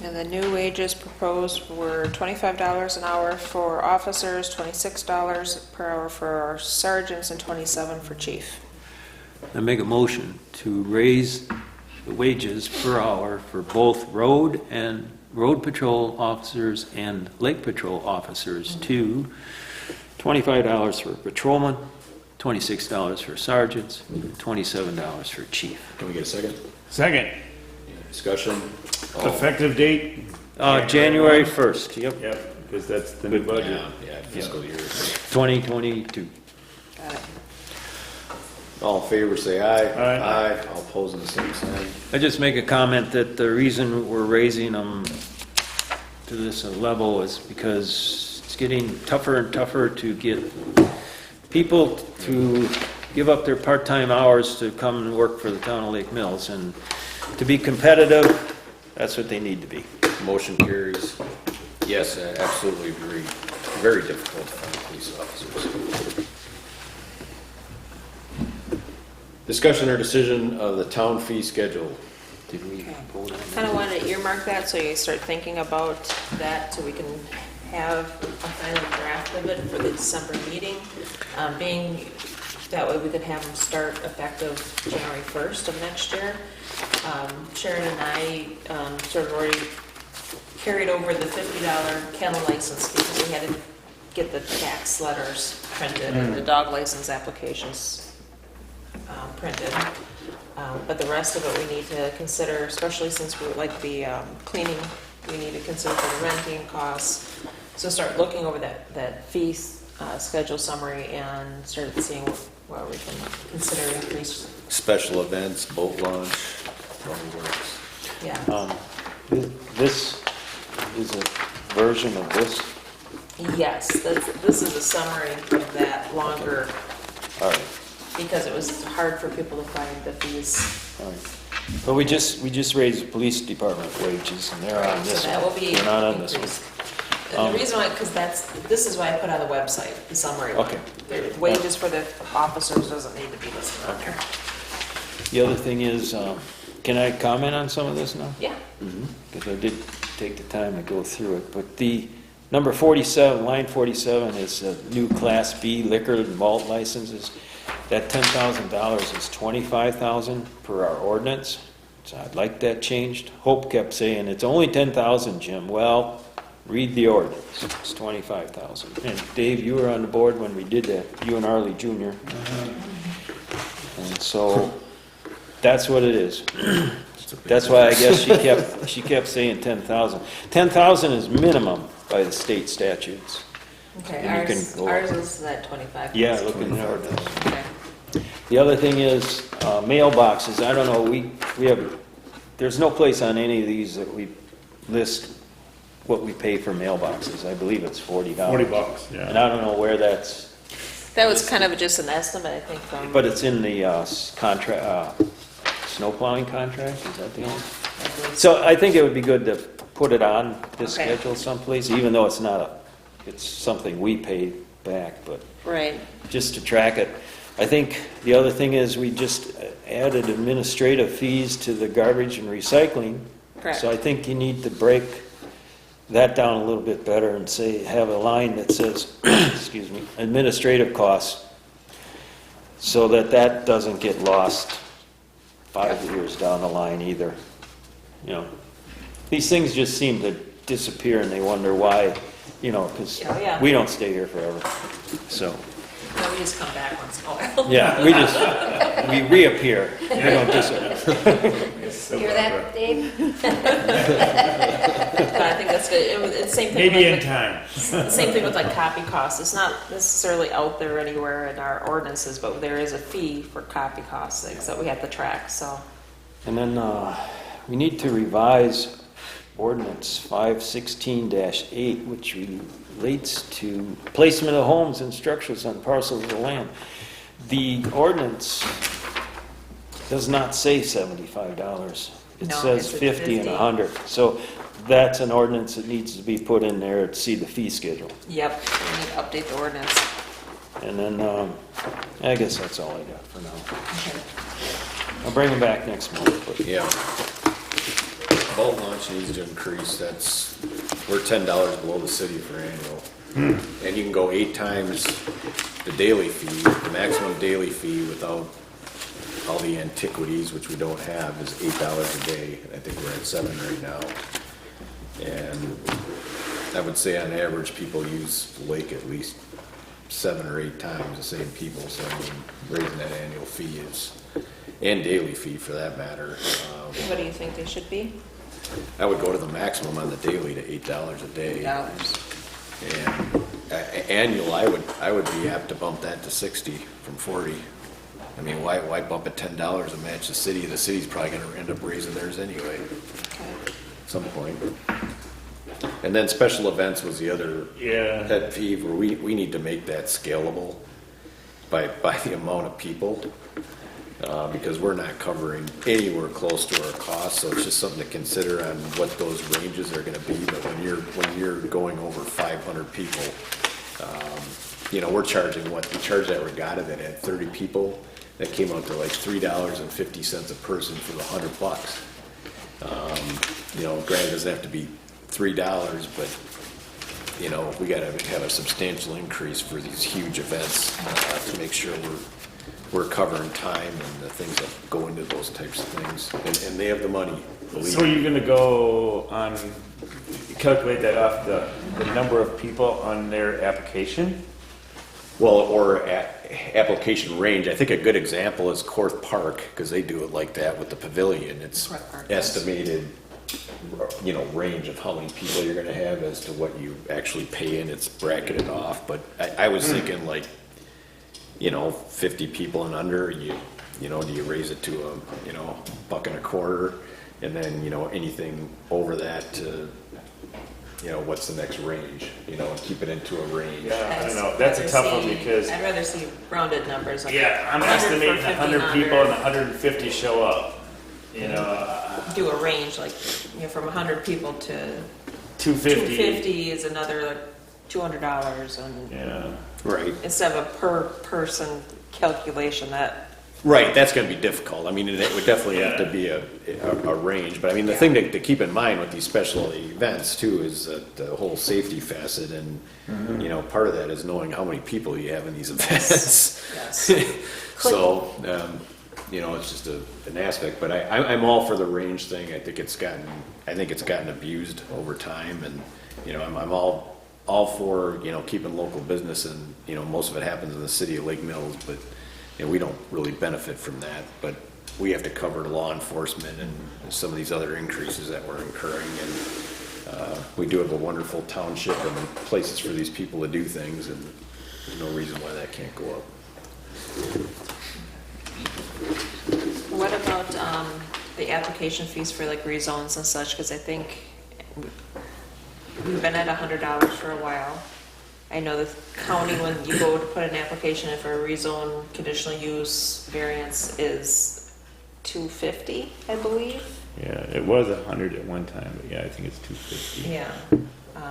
And the new wages proposed were $25 an hour for officers, $26 per hour for sergeants, and $27 for chief. I make a motion to raise the wages per hour for both road patrol officers and lake patrol officers to $25 for patrolmen, $26 for sergeants, $27 for chief. Can we get a second? Second. Discussion? All- Effective date? January 1st, yep, Yep, because that's the new budget. Yeah, fiscal year. 2022. Got it. All in favor say aye. Aye. All opposed, the same sign. I just make a comment that the reason we're raising them to this level is because it's getting tougher and tougher to get people to give up their part-time hours to come and work for the town of Lake Mills. And to be competitive, that's what they need to be. Motion carries. Yes, I absolutely agree. Very difficult to find police officers. Discussion or decision of the town fee schedule. Did we vote on that? Kind of wanted to earmark that so you start thinking about that so we can have a final draft of it for the December meeting. Being that way we could have them start effective January 1st of next year. Sharon and I sort of already carried over the $50 kennel license because we had to get the tax letters printed and the dog license applications printed. But the rest of it we need to consider, especially since we like the cleaning, we need to consider for the renting costs. So start looking over that fee schedule summary and start seeing what we can consider increase. Special events, boat launch, all works. Yeah. This is a version of this. Yes, this is a summary of that longer, All right. because it was hard for people to find the fees. All right. But we just raised the police department wages, and they're on this So that one. will be They're not on this one. increased. And the reason why, because this is why I put on the website, the summary. Okay. The wages for the officers doesn't need to be listed on there. The other thing is, can I comment on some of this now? Yeah. Because I did take the time to go through it. But the number 47, line 47 is new Class B liquor and malt licenses. That $10,000 is $25,000 per our ordinance. So I'd like that changed. Hope kept saying, it's only $10,000, Jim. Well, read the ordinance. It's $25,000. And Dave, you were on the board when we did that, you and Arlie Jr. And so that's what it is. That's why I guess she kept saying 10,000. 10,000 is minimum by the state statutes. Okay, And you can ours, go- ours is at 25. Yeah, look in the ordinance. Okay. The other thing is mailboxes. I don't know, we have, there's no place on any of these that we list what we pay for mailboxes. I believe it's $40. $40, yeah. And I don't know where that's, That was kind of just an estimate, I think, from. but it's in the contract, snow plowing contract, is that the one? So I think it would be good to put it on this Okay. schedule someplace, even though it's not it's something we pay back, but Right. just to track it. I think the other thing is we just added administrative fees to the garbage and recycling. Correct. So I think you need to break that down a little bit better and say, have a line that says, excuse me, administrative costs, so that that doesn't get lost 5 years down the line either. You know, these things just seem to disappear and they wonder why, you know, because Oh, yeah. we don't stay here forever. So, No, we just come back once in a while. yeah, we reappear. We don't disappear. Hear that, Dave? But I think that's good. It's the same thing. Maybe in with, time. Same thing with like copy costs. It's not necessarily out there anywhere in our ordinances, but there is a fee for copy costs, things that we have to track, so. And then we need to revise ordinance 516-8, which relates to placement of homes and structures on parcels of land. The ordinance does not say $75. It No, says it's at 50 and 50. 100. So that's an ordinance that needs to be put in there to see the fee schedule. Yep, we need to update the ordinance. And then I guess that's all I got for now. I'll bring them back next month. But Yeah. Boat launch needs to increase, we're $10 below the city for annual. And you can go 8 times the daily fee, the maximum daily fee without all the antiquities, which we don't have, is $8 a day. I think we're at 7 right now. And I would say on average, people use the lake at least 7 or 8 times, the same people, so I mean, raising that annual fee and daily fee for that matter. What do you think they should be? I would go to the maximum on the daily to $8 a day. $8. And annual, I would be apt to bump that to 60 from 40. I mean, why bump it $10 to match the city? The city's probably gonna end up raising theirs anyway, at some point. And then special events was the other pet peeve, where we need to make that scalable by the amount of people. Because we're not covering anywhere close to our costs, so it's just something to consider on what those ranges are gonna be. But when you're going over 500 people, you know, we charge that regatta that had 30 people, that came out to like $3.50 a person for the $100. You know, granted, it doesn't have to be $3, but you know, we gotta have a substantial increase for these huge events to make sure we're covering time and the things that go into those types of things. And they have the money, believe So me. you're gonna go on, calculate that off the number of people on their application? Well, or application range. I think a good example is Court Park, because they do it like that with the pavilion. It's Court Park, yes. estimated, you know, range of how many people you're gonna have as to what you actually pay, and it's bracketed off. But I was thinking like, you know, 50 people and under, you know, do you raise it to $1.25, and then, you know, anything over that to, you know, what's the next range, you know, and keep it into a range. Yeah, I don't know, that's a tough one because, I'd rather see rounded numbers. Like yeah, I'm 100 for estimating 50 100 and people under. and 150 show up, you know. Do a range, like, you know, from 100 people to 250. 250 is another like $200, and Yeah. Right. instead of a per person calculation, that Right, that's gonna be difficult. I mean, it would definitely have to be a range, but I mean, the thing to keep in mind with these special events too is that the whole safety facet and, you know, part of that is knowing how many people you have in these events. Yes. So, you know, it's just an aspect, but I'm all for the range thing. I think it's gotten abused over time, and, you know, I'm all for, you know, keeping local business, and, you know, most of it happens in the city of Lake Mills, but, you know, we don't really benefit from that, but we have to cover law enforcement and some of these other increases that we're incurring, and we do have a wonderful township and places for these people to do things, and there's no reason why that can't go up. What about the application fees for like rezones and such? Because I think we've been at $100 for a while. I know the county, when you go to put an application in for a rezone conditional use variance, is $250, I believe. Yeah, it was 100 at one time, but yeah, I think it's 250. Yeah.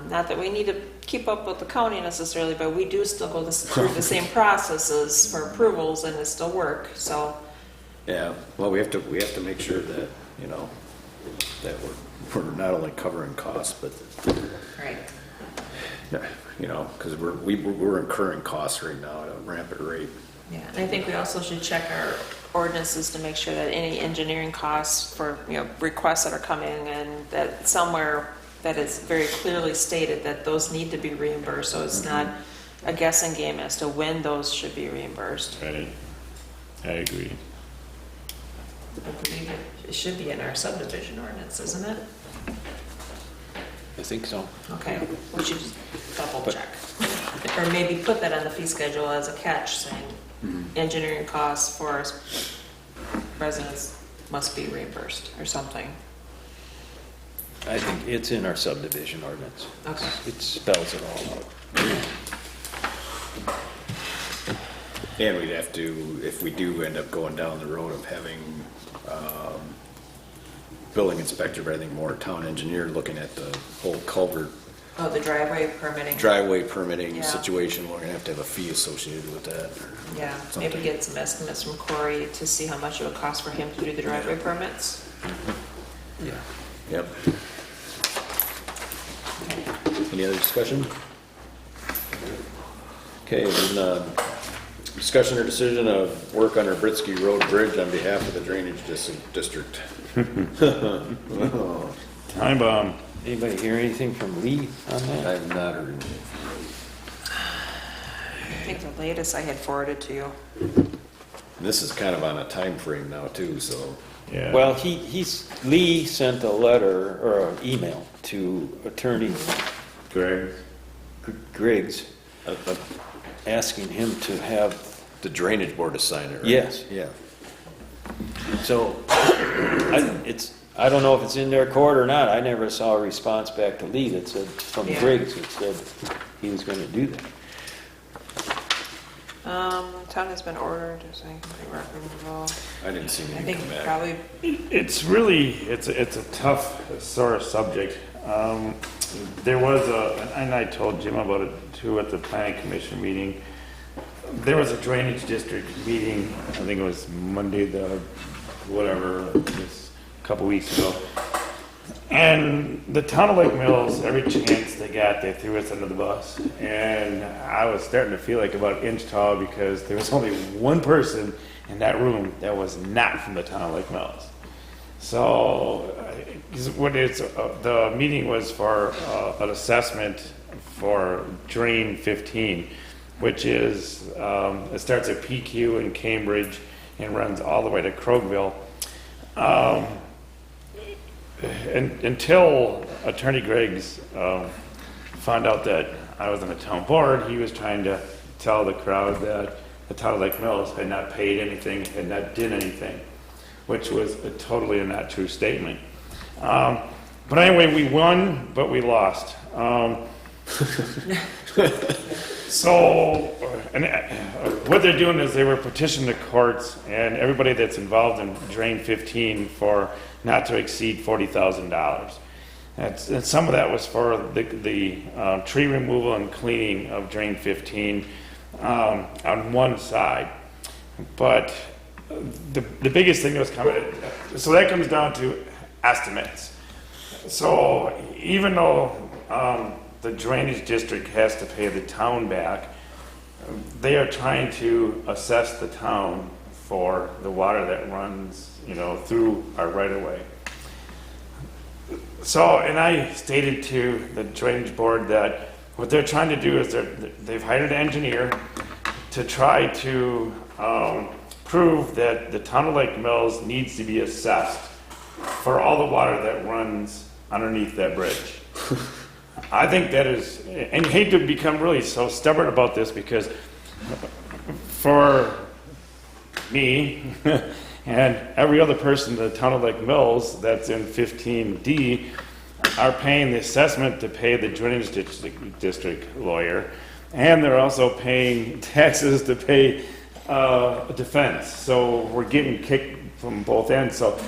Not that we need to keep up with the county necessarily, but we do still go through the same processes for approvals, and it still work. So. Yeah, well, we have to make sure that, you know, that we're not only covering costs, but, Right. you know, because we're incurring costs right now at a rampant rate. Yeah, and I think we also should check our ordinances to make sure that any engineering costs for, you know, requests that are coming, and that somewhere that is very clearly stated that those need to be reimbursed, so it's not a guessing game as to when those should be reimbursed. Right, I agree. I believe it should be in our subdivision ordinance, isn't it? I think so. Okay, we should just double check. Or maybe put that on the fee schedule as a catch, saying engineering costs for residents must be reimbursed, or something. I think it's in our subdivision ordinance. Okay. It spells it all out. And we'd have to, if we do end up going down the road of having building inspector, but I think more town engineer looking at the whole culvert Oh, the driveway permitting. permitting situation, we're gonna have to have a fee associated with that. Or Yeah, something. maybe get some estimates from Corey to see how much it would cost for him to do the driveway permits. Yeah. Yep. Any other discussion? Okay, then, discussion or decision of work under Britsky Road Bridge on behalf of the Drainage District. Time bomb. Anybody hear anything from Lee on that? I've not heard anything. I think the latest I had forwarded to you. This is kind of on a time frame now too, so. Yeah. Well, Lee sent a letter or an email to Attorney Griggs asking him to have. The Drainage Board to sign it, right? Yes. Yeah. So, I don't know if it's in their court or not. I never saw a response back to Lee that said, from Yeah. Griggs, that said he was gonna do that. Town has been ordered, is anything referable? I didn't see I anything think come back. probably, It's really, it's a tough sort of subject. There was and I told Jim about it too at the planning commission meeting. There was a drainage district meeting, I think it was Monday this a couple weeks ago. And the town of Lake Mills, every chance they got, they threw us under the bus. And I was starting to feel like about inch tall because there was only one person in that room that was not from the town of Lake Mills. So the meeting was for an assessment for Drain 15, which is, it starts at PQ in Cambridge and runs all the way to Krogville. And until Attorney Griggs found out that I was on the town board, he was trying to tell the crowd that the town of Lake Mills had not paid anything, had not did anything, which was a totally not true statement. But anyway, we won, but we lost. So, what they're doing is they were petitioning the courts and everybody that's involved in Drain 15 for not to exceed $40,000. And some of that was for the tree removal and cleaning of Drain 15 on one side. But the biggest thing that was coming, so that comes down to estimates. So even though the drainage district has to pay the town back, they are trying to assess the town for the water that runs, through our right-of-way. So, and I stated to the drainage board that what they're trying to do is they've hired an engineer to try to prove that the town of Lake Mills needs to be assessed for all the water that runs underneath that bridge. I think that is, and you hate to become really so stubborn about this, because for me and every other person in the town of Lake Mills that's in 15D are paying the assessment to pay the drainage district lawyer, and they're also paying taxes to pay defense. So we're getting kicked from both ends. So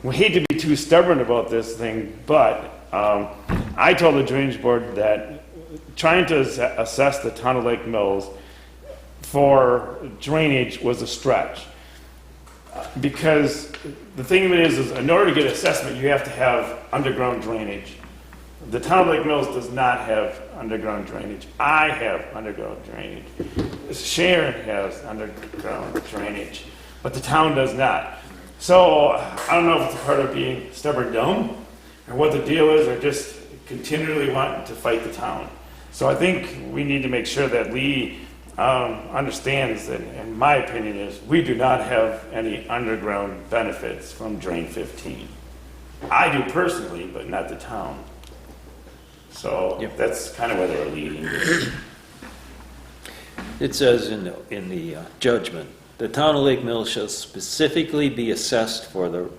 we hate to be too stubborn about this thing, but I told the drainage board that trying to assess the town of Lake Mills for drainage was a stretch. Because the thing of it is in order to get assessment, you have to have underground drainage. The town of Lake Mills does not have underground drainage. I have underground drainage. Sharon has underground drainage, but the town does not. So I don't know if it's part of being stubborn dumb, or what the deal is, or just continually wanting to fight the town. So I think we need to make sure that Lee understands that, in my opinion, is we do not have any underground benefits from Drain 15. I do personally, but not the town. So that's kind of where they're leading. It says in the judgment, the town of Lake Mills shall specifically be assessed for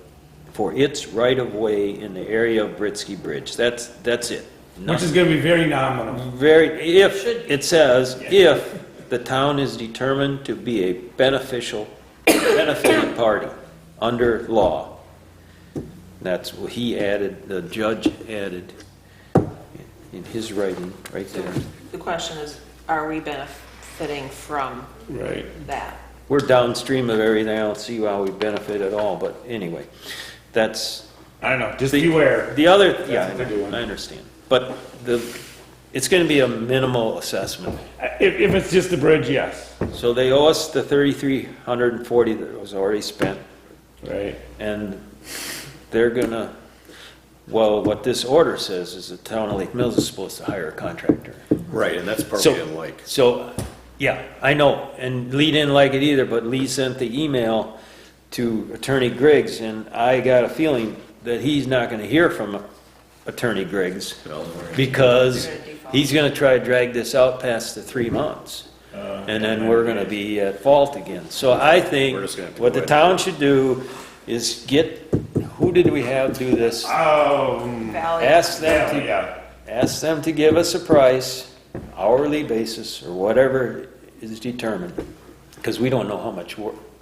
its right-of-way in the area of Britsky Bridge. That's it. Which is going to be very nominal. It says, if the town is determined to be a benefited party under law. That's what he added, the judge added in his writing right there. The question is, are we benefiting from that? We're downstream of everything. I don't see how we benefit at all, but anyway, that's... I don't know, just beware. The other, I understand. But it's going to be a minimal assessment. If it's just the bridge, yes. So they owe us the $3,340 that was already spent. Right. And they're going to, well, what this order says is the town of Lake Mills is supposed to hire a contractor. Right, and that's part we didn't like. So, yeah, I know. And Lee didn't like it either, but Lee sent the email to Attorney Griggs, and I got a feeling that he's not going to hear from Attorney Griggs because he's going to try to drag this out past the 3 months. And then we're going to be at fault again. So I think what the town should do is who did we have do this? Ask them to give us a price, hourly basis, or whatever is determined, because we don't know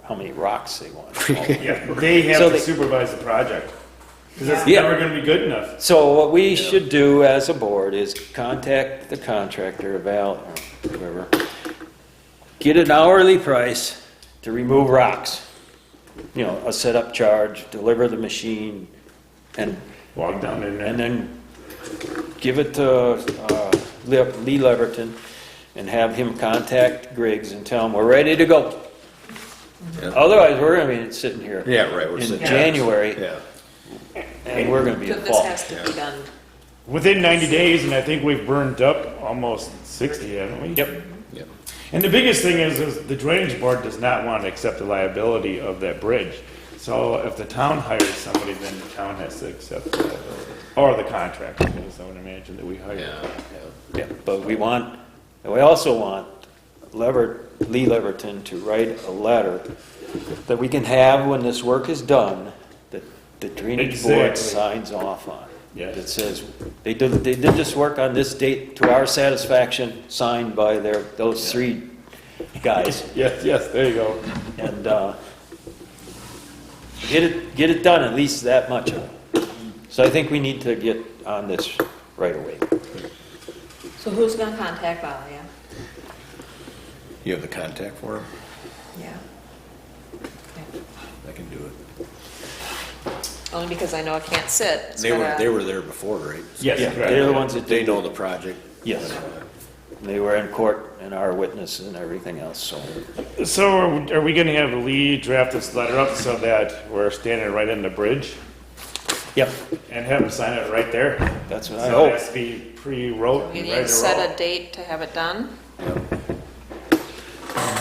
how many rocks they want. They have to supervise the project. Because it's never going to be good enough. So what we should do as a board is contact the contractor, Val, or whoever, get an hourly price to remove rocks. A setup charge, deliver the machine, and walk down in there. And then give it to Lee Leverton and have him contact Griggs and tell him we're ready to go. Yep. Otherwise, we're going to be sitting here in January. Yeah. And we're going to be at fault. This has to be done within 90 days, and I think we've burned up almost 60, haven't we? Yep. And the biggest thing is the drainage board does not want to accept the liability of that bridge. So if the town hires somebody, then the town has to accept the liability. Or the contractor, because I would imagine that we hire. Yeah, but we also want Lee Leverton to write a letter that we can have when this work is done, that the drainage board signs off on. Yes. That says they did this work on this date to our satisfaction, signed by those three guys. Yes, there you go. And get it done, at least that much of it. So I think we need to get on this right away. So who's going to contact Valia? You have the contact for him? Yeah. Okay. Only because I know it can't sit. It's They were gotta- there before, right? Yes, correct. they're the ones that They did know the project. Yes. They were in court and our witnesses and everything else, so. So are we gonna have Lee draft this letter up so that we're standing right in the bridge Yep, and have him sign it right there? that's what I So it hope. has to be pre-wrote We and need ready to to set roll. a date to have it done.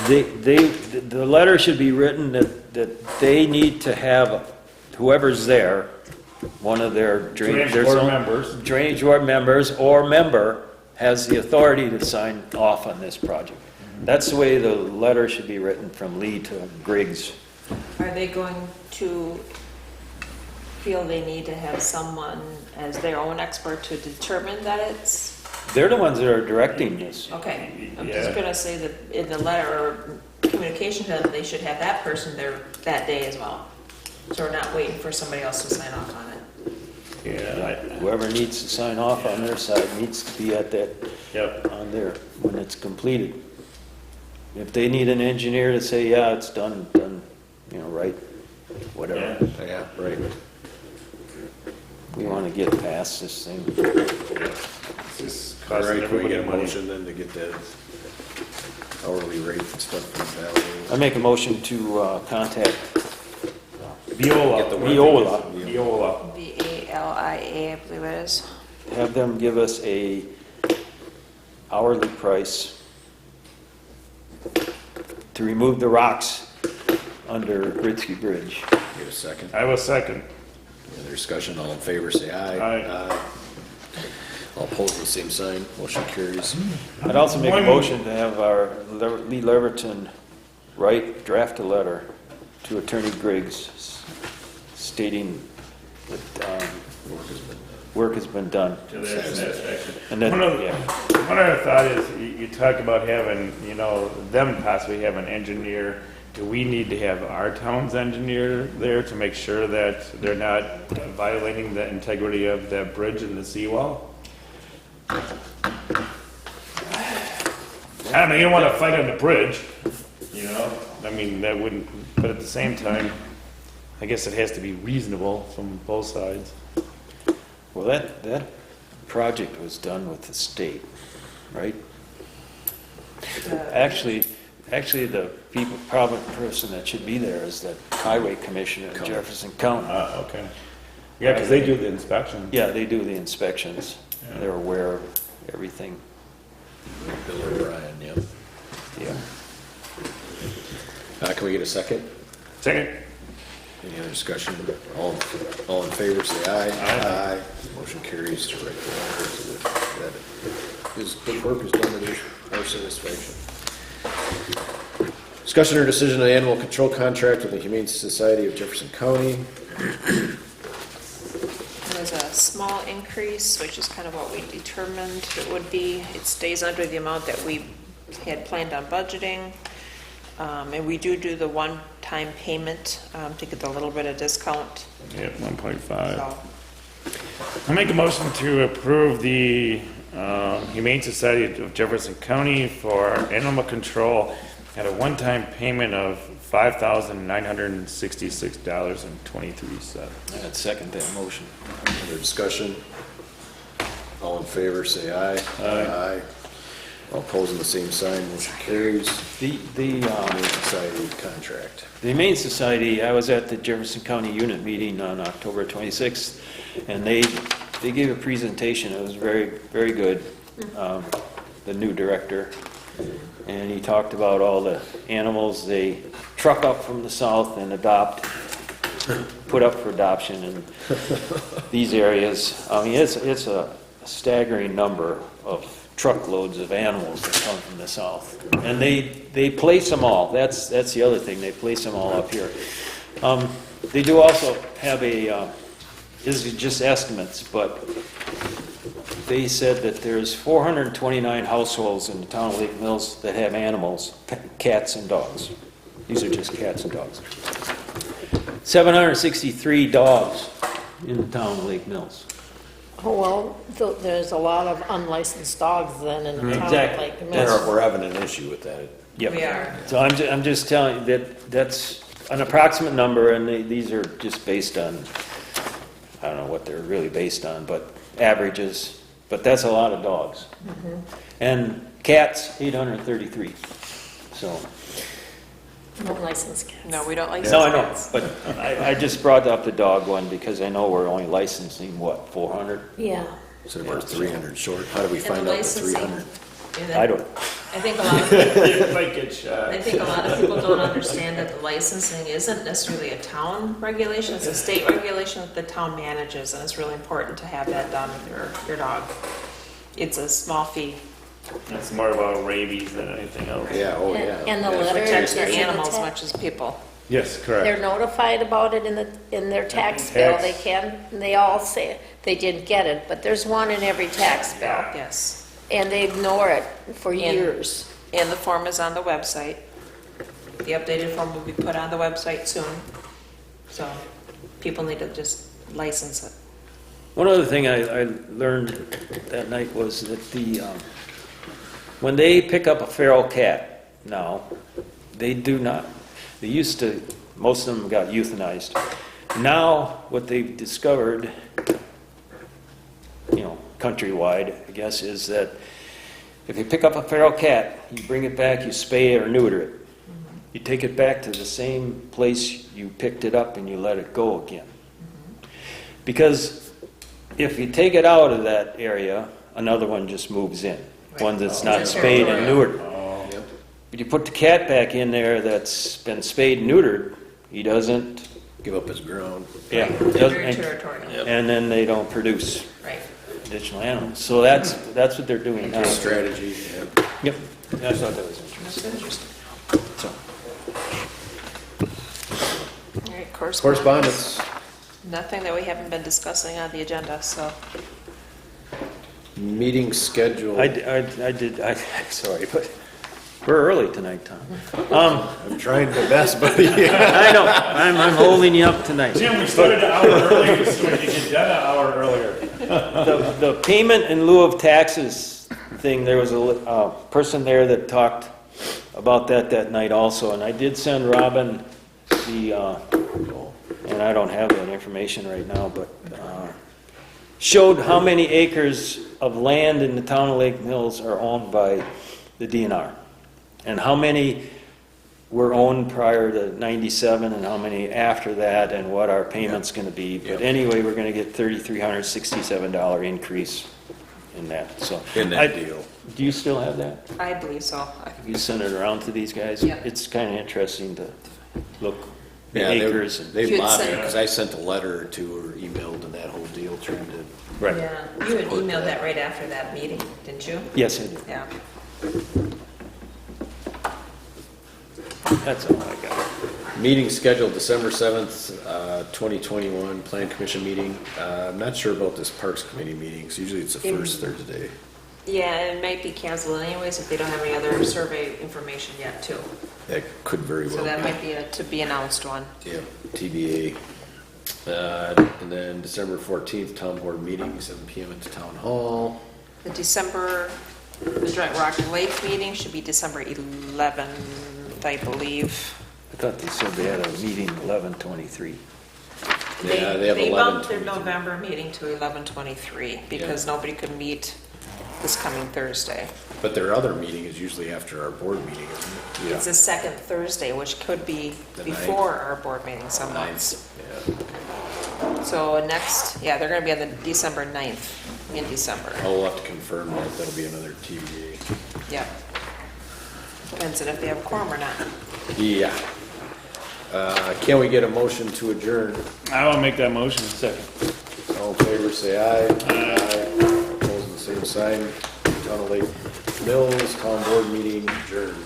The letter should be written that they need to have whoever's there, one of their Drainage their board zone- members. Drainage board members or member has the authority to sign off on this project. That's the way the letter should be written from Lee to Griggs. Are they going to feel they need to have someone as their own expert to determine that it's, They're the ones that are directing this. okay. I'm Yeah. just gonna say that in the letter or communication to them, they should have that person there that day as well. So we're not waiting for somebody else to sign off on it. Yeah, Whoever needs to sign off on their side needs to be at that, yep. on there when it's completed. If they need an engineer to say, yeah, it's done, right, whatever. Yeah, right. We want to get past this thing. It's just All costing right, can we everybody get a money. motion then to get that hourly rate and stuff from Valley? I make a motion to contact Viola. Get the word. Viola, Viola. VALIA, I believe it is. have them give us a hourly price to remove the rocks under Britsky Bridge. Get a second. I will second. Any other discussion? All in favor, say aye. Aye. All opposed, the same sign. Motion carries. I'd also make a One- motion to have our Lee Leverton draft a letter to Attorney Griggs stating that work has been done. To their satisfaction. And then, One other- yeah, One other thought is, you talk about having, them possibly have an engineer. Do we need to have our town's engineer there to make sure that they're not violating the integrity of that bridge and the seawall? I mean, you don't want to fight on the bridge, I mean, that wouldn't, but at the same time, I guess it has to be reasonable from both sides. well, that project was done with the state, right? Actually, the problem person that should be there is the highway commissioner in Jefferson County. Okay. Yeah, because they do the inspection. Yeah, they do the inspections. Yeah. They're aware of everything. Bill O'Brien, yeah. Yeah. Can we get a second? Second. Any other discussion? All in favor, say aye. Aye. Motion carries to write the letter to that his good work is done to our satisfaction. Discussion or decision on animal control contract with the Humane Society of Jefferson County. There's a small increase, which is kind of what we determined it would be. It stays under the amount that we had planned on budgeting. And we do the one-time payment to get a little bit of discount. Yeah, 1.5. So I'll make a motion to approve the Humane Society of Jefferson County for animal control at a one-time payment of $5,966.23. I'd second that motion. Other discussion? All in favor, say aye. Aye. All opposing the same sign, motion carries. The Humane Society contract. The Humane Society, I was at the Jefferson County unit meeting on October 26th, and they gave a presentation. It was very, very good. The new director, and he talked about all the animals they truck up from the south and put up for adoption in these areas. I mean, it's a staggering number of truckloads of animals that come from the south. And they place them all. That's the other thing. They place them all up here. They do also have this is just estimates, but they said that there's 429 households in the town of Lake Mills that have animals, cats and dogs. These are just cats and dogs. 763 dogs in the town of Lake Mills. Oh, well, there's a lot of unlicensed dogs then in the town. Exactly. Like, We're having an issue with that. Yep. we are. So I'm just telling you that's an approximate number, and these are just based on I don't know what they're really based on, but averages, but that's a lot of dogs. And cats, 833, so. No license cats. No, we don't like No, I know, cats. but I just brought up the dog one because I know we're only licensing, what, 400? Yeah. So we're 300 short. How do we And find the out the licensing- 300? and I then- don't, I think a lot of people It might get shot. I think a lot of people don't understand that the licensing isn't necessarily a town regulation, it's a state regulation that the town manages, and it's really important to have that done with your dog. It's a small fee. It's more about rabies than anything else. Yeah, oh, And- yeah. and the Yeah, letter- Protects their Is it a animals as ta- much as people. Yes, They're correct. notified about it in their tax bill, Tax. they can, and they all say they didn't get it, but there's one in every tax bill, Yes. and they ignore it for And- years. And the form is on the website. The updated form will be put on the website soon. So people need to just license it. one other thing I learned that night was that when they pick up a feral cat now, they do not, they used to, most of them got euthanized. Now, what they've discovered, countrywide, I guess, is that if you pick up a feral cat, you bring it back, you spay it or neuter it. You take it back to the same place you picked it up and you let it go again. Because if you take it out of that area, another one just moves in, one that's not spayed and neutered. Yep. But you put the cat back in there that's been spayed and neutered, he doesn't, Give up his ground. yeah, They're doesn't- very territorial. and then they don't produce Right. additional animals. So that's what they're doing now. Strategy, yeah. Yep, I thought that was interesting. That's interesting. So, All right, correspondence. Correspondence. Nothing that we haven't been discussing on the agenda, so. Meeting schedule. sorry, but we're early tonight, Tom. I'm trying my best, buddy. I know, I'm holding you up tonight. Jim, we started an hour earlier, so we could get done an hour earlier. The payment in lieu of taxes thing, there was a person there that talked about that night also, and I did send Robin and I don't have that information right now, but showed how many acres of land in the town of Lake Mills are owned by the DNR, and how many were owned prior to 97 and how many after that, and what our payment's going to be. But anyway, we're going to get $3,367 increase in that. So In that deal. Do you still have that? I believe so. You send it around to these guys? Yeah. It's kind of interesting to look at Yeah, acres. they You'd lobbied, say- because I sent a letter to her, emailed, and that whole deal trying to. Right. Yeah, you had emailed that right after that meeting, didn't you? Yes, I do. Yeah. That's all I got. Meeting scheduled December 7th, 2021, Plan Commission meeting. I'm not sure about this Parks Committee meeting, 'cause usually it's the first Thursday. Yeah, and it might be canceled anyways if they don't have any other survey information yet too. That could very well So that be. might be a to be announced one. Yeah, TBA. And then December 14th, Town Board meeting, 7 PM at the Town Hall. The Joint Rock Lake meeting should be December 11th, I believe. I thought they said they had a meeting 11/23. Yeah, they have They bumped their 11/23. November meeting to 11/23 because nobody could meet this coming Thursday. But their other meeting is usually after our board meeting, isn't it? It's the second Thursday, which could be The before our board meeting some months. Yeah. So they're gonna be on the December 9th in December. I'll have to confirm that. That'll be another TBA. Yeah. Depends on if they have a quorum or not. Yeah. Can we get a motion to adjourn? I will make that motion. Second. All in favor, say aye. Aye. Opposing the same sign. Town of Lake Mills, Town Board meeting adjourned.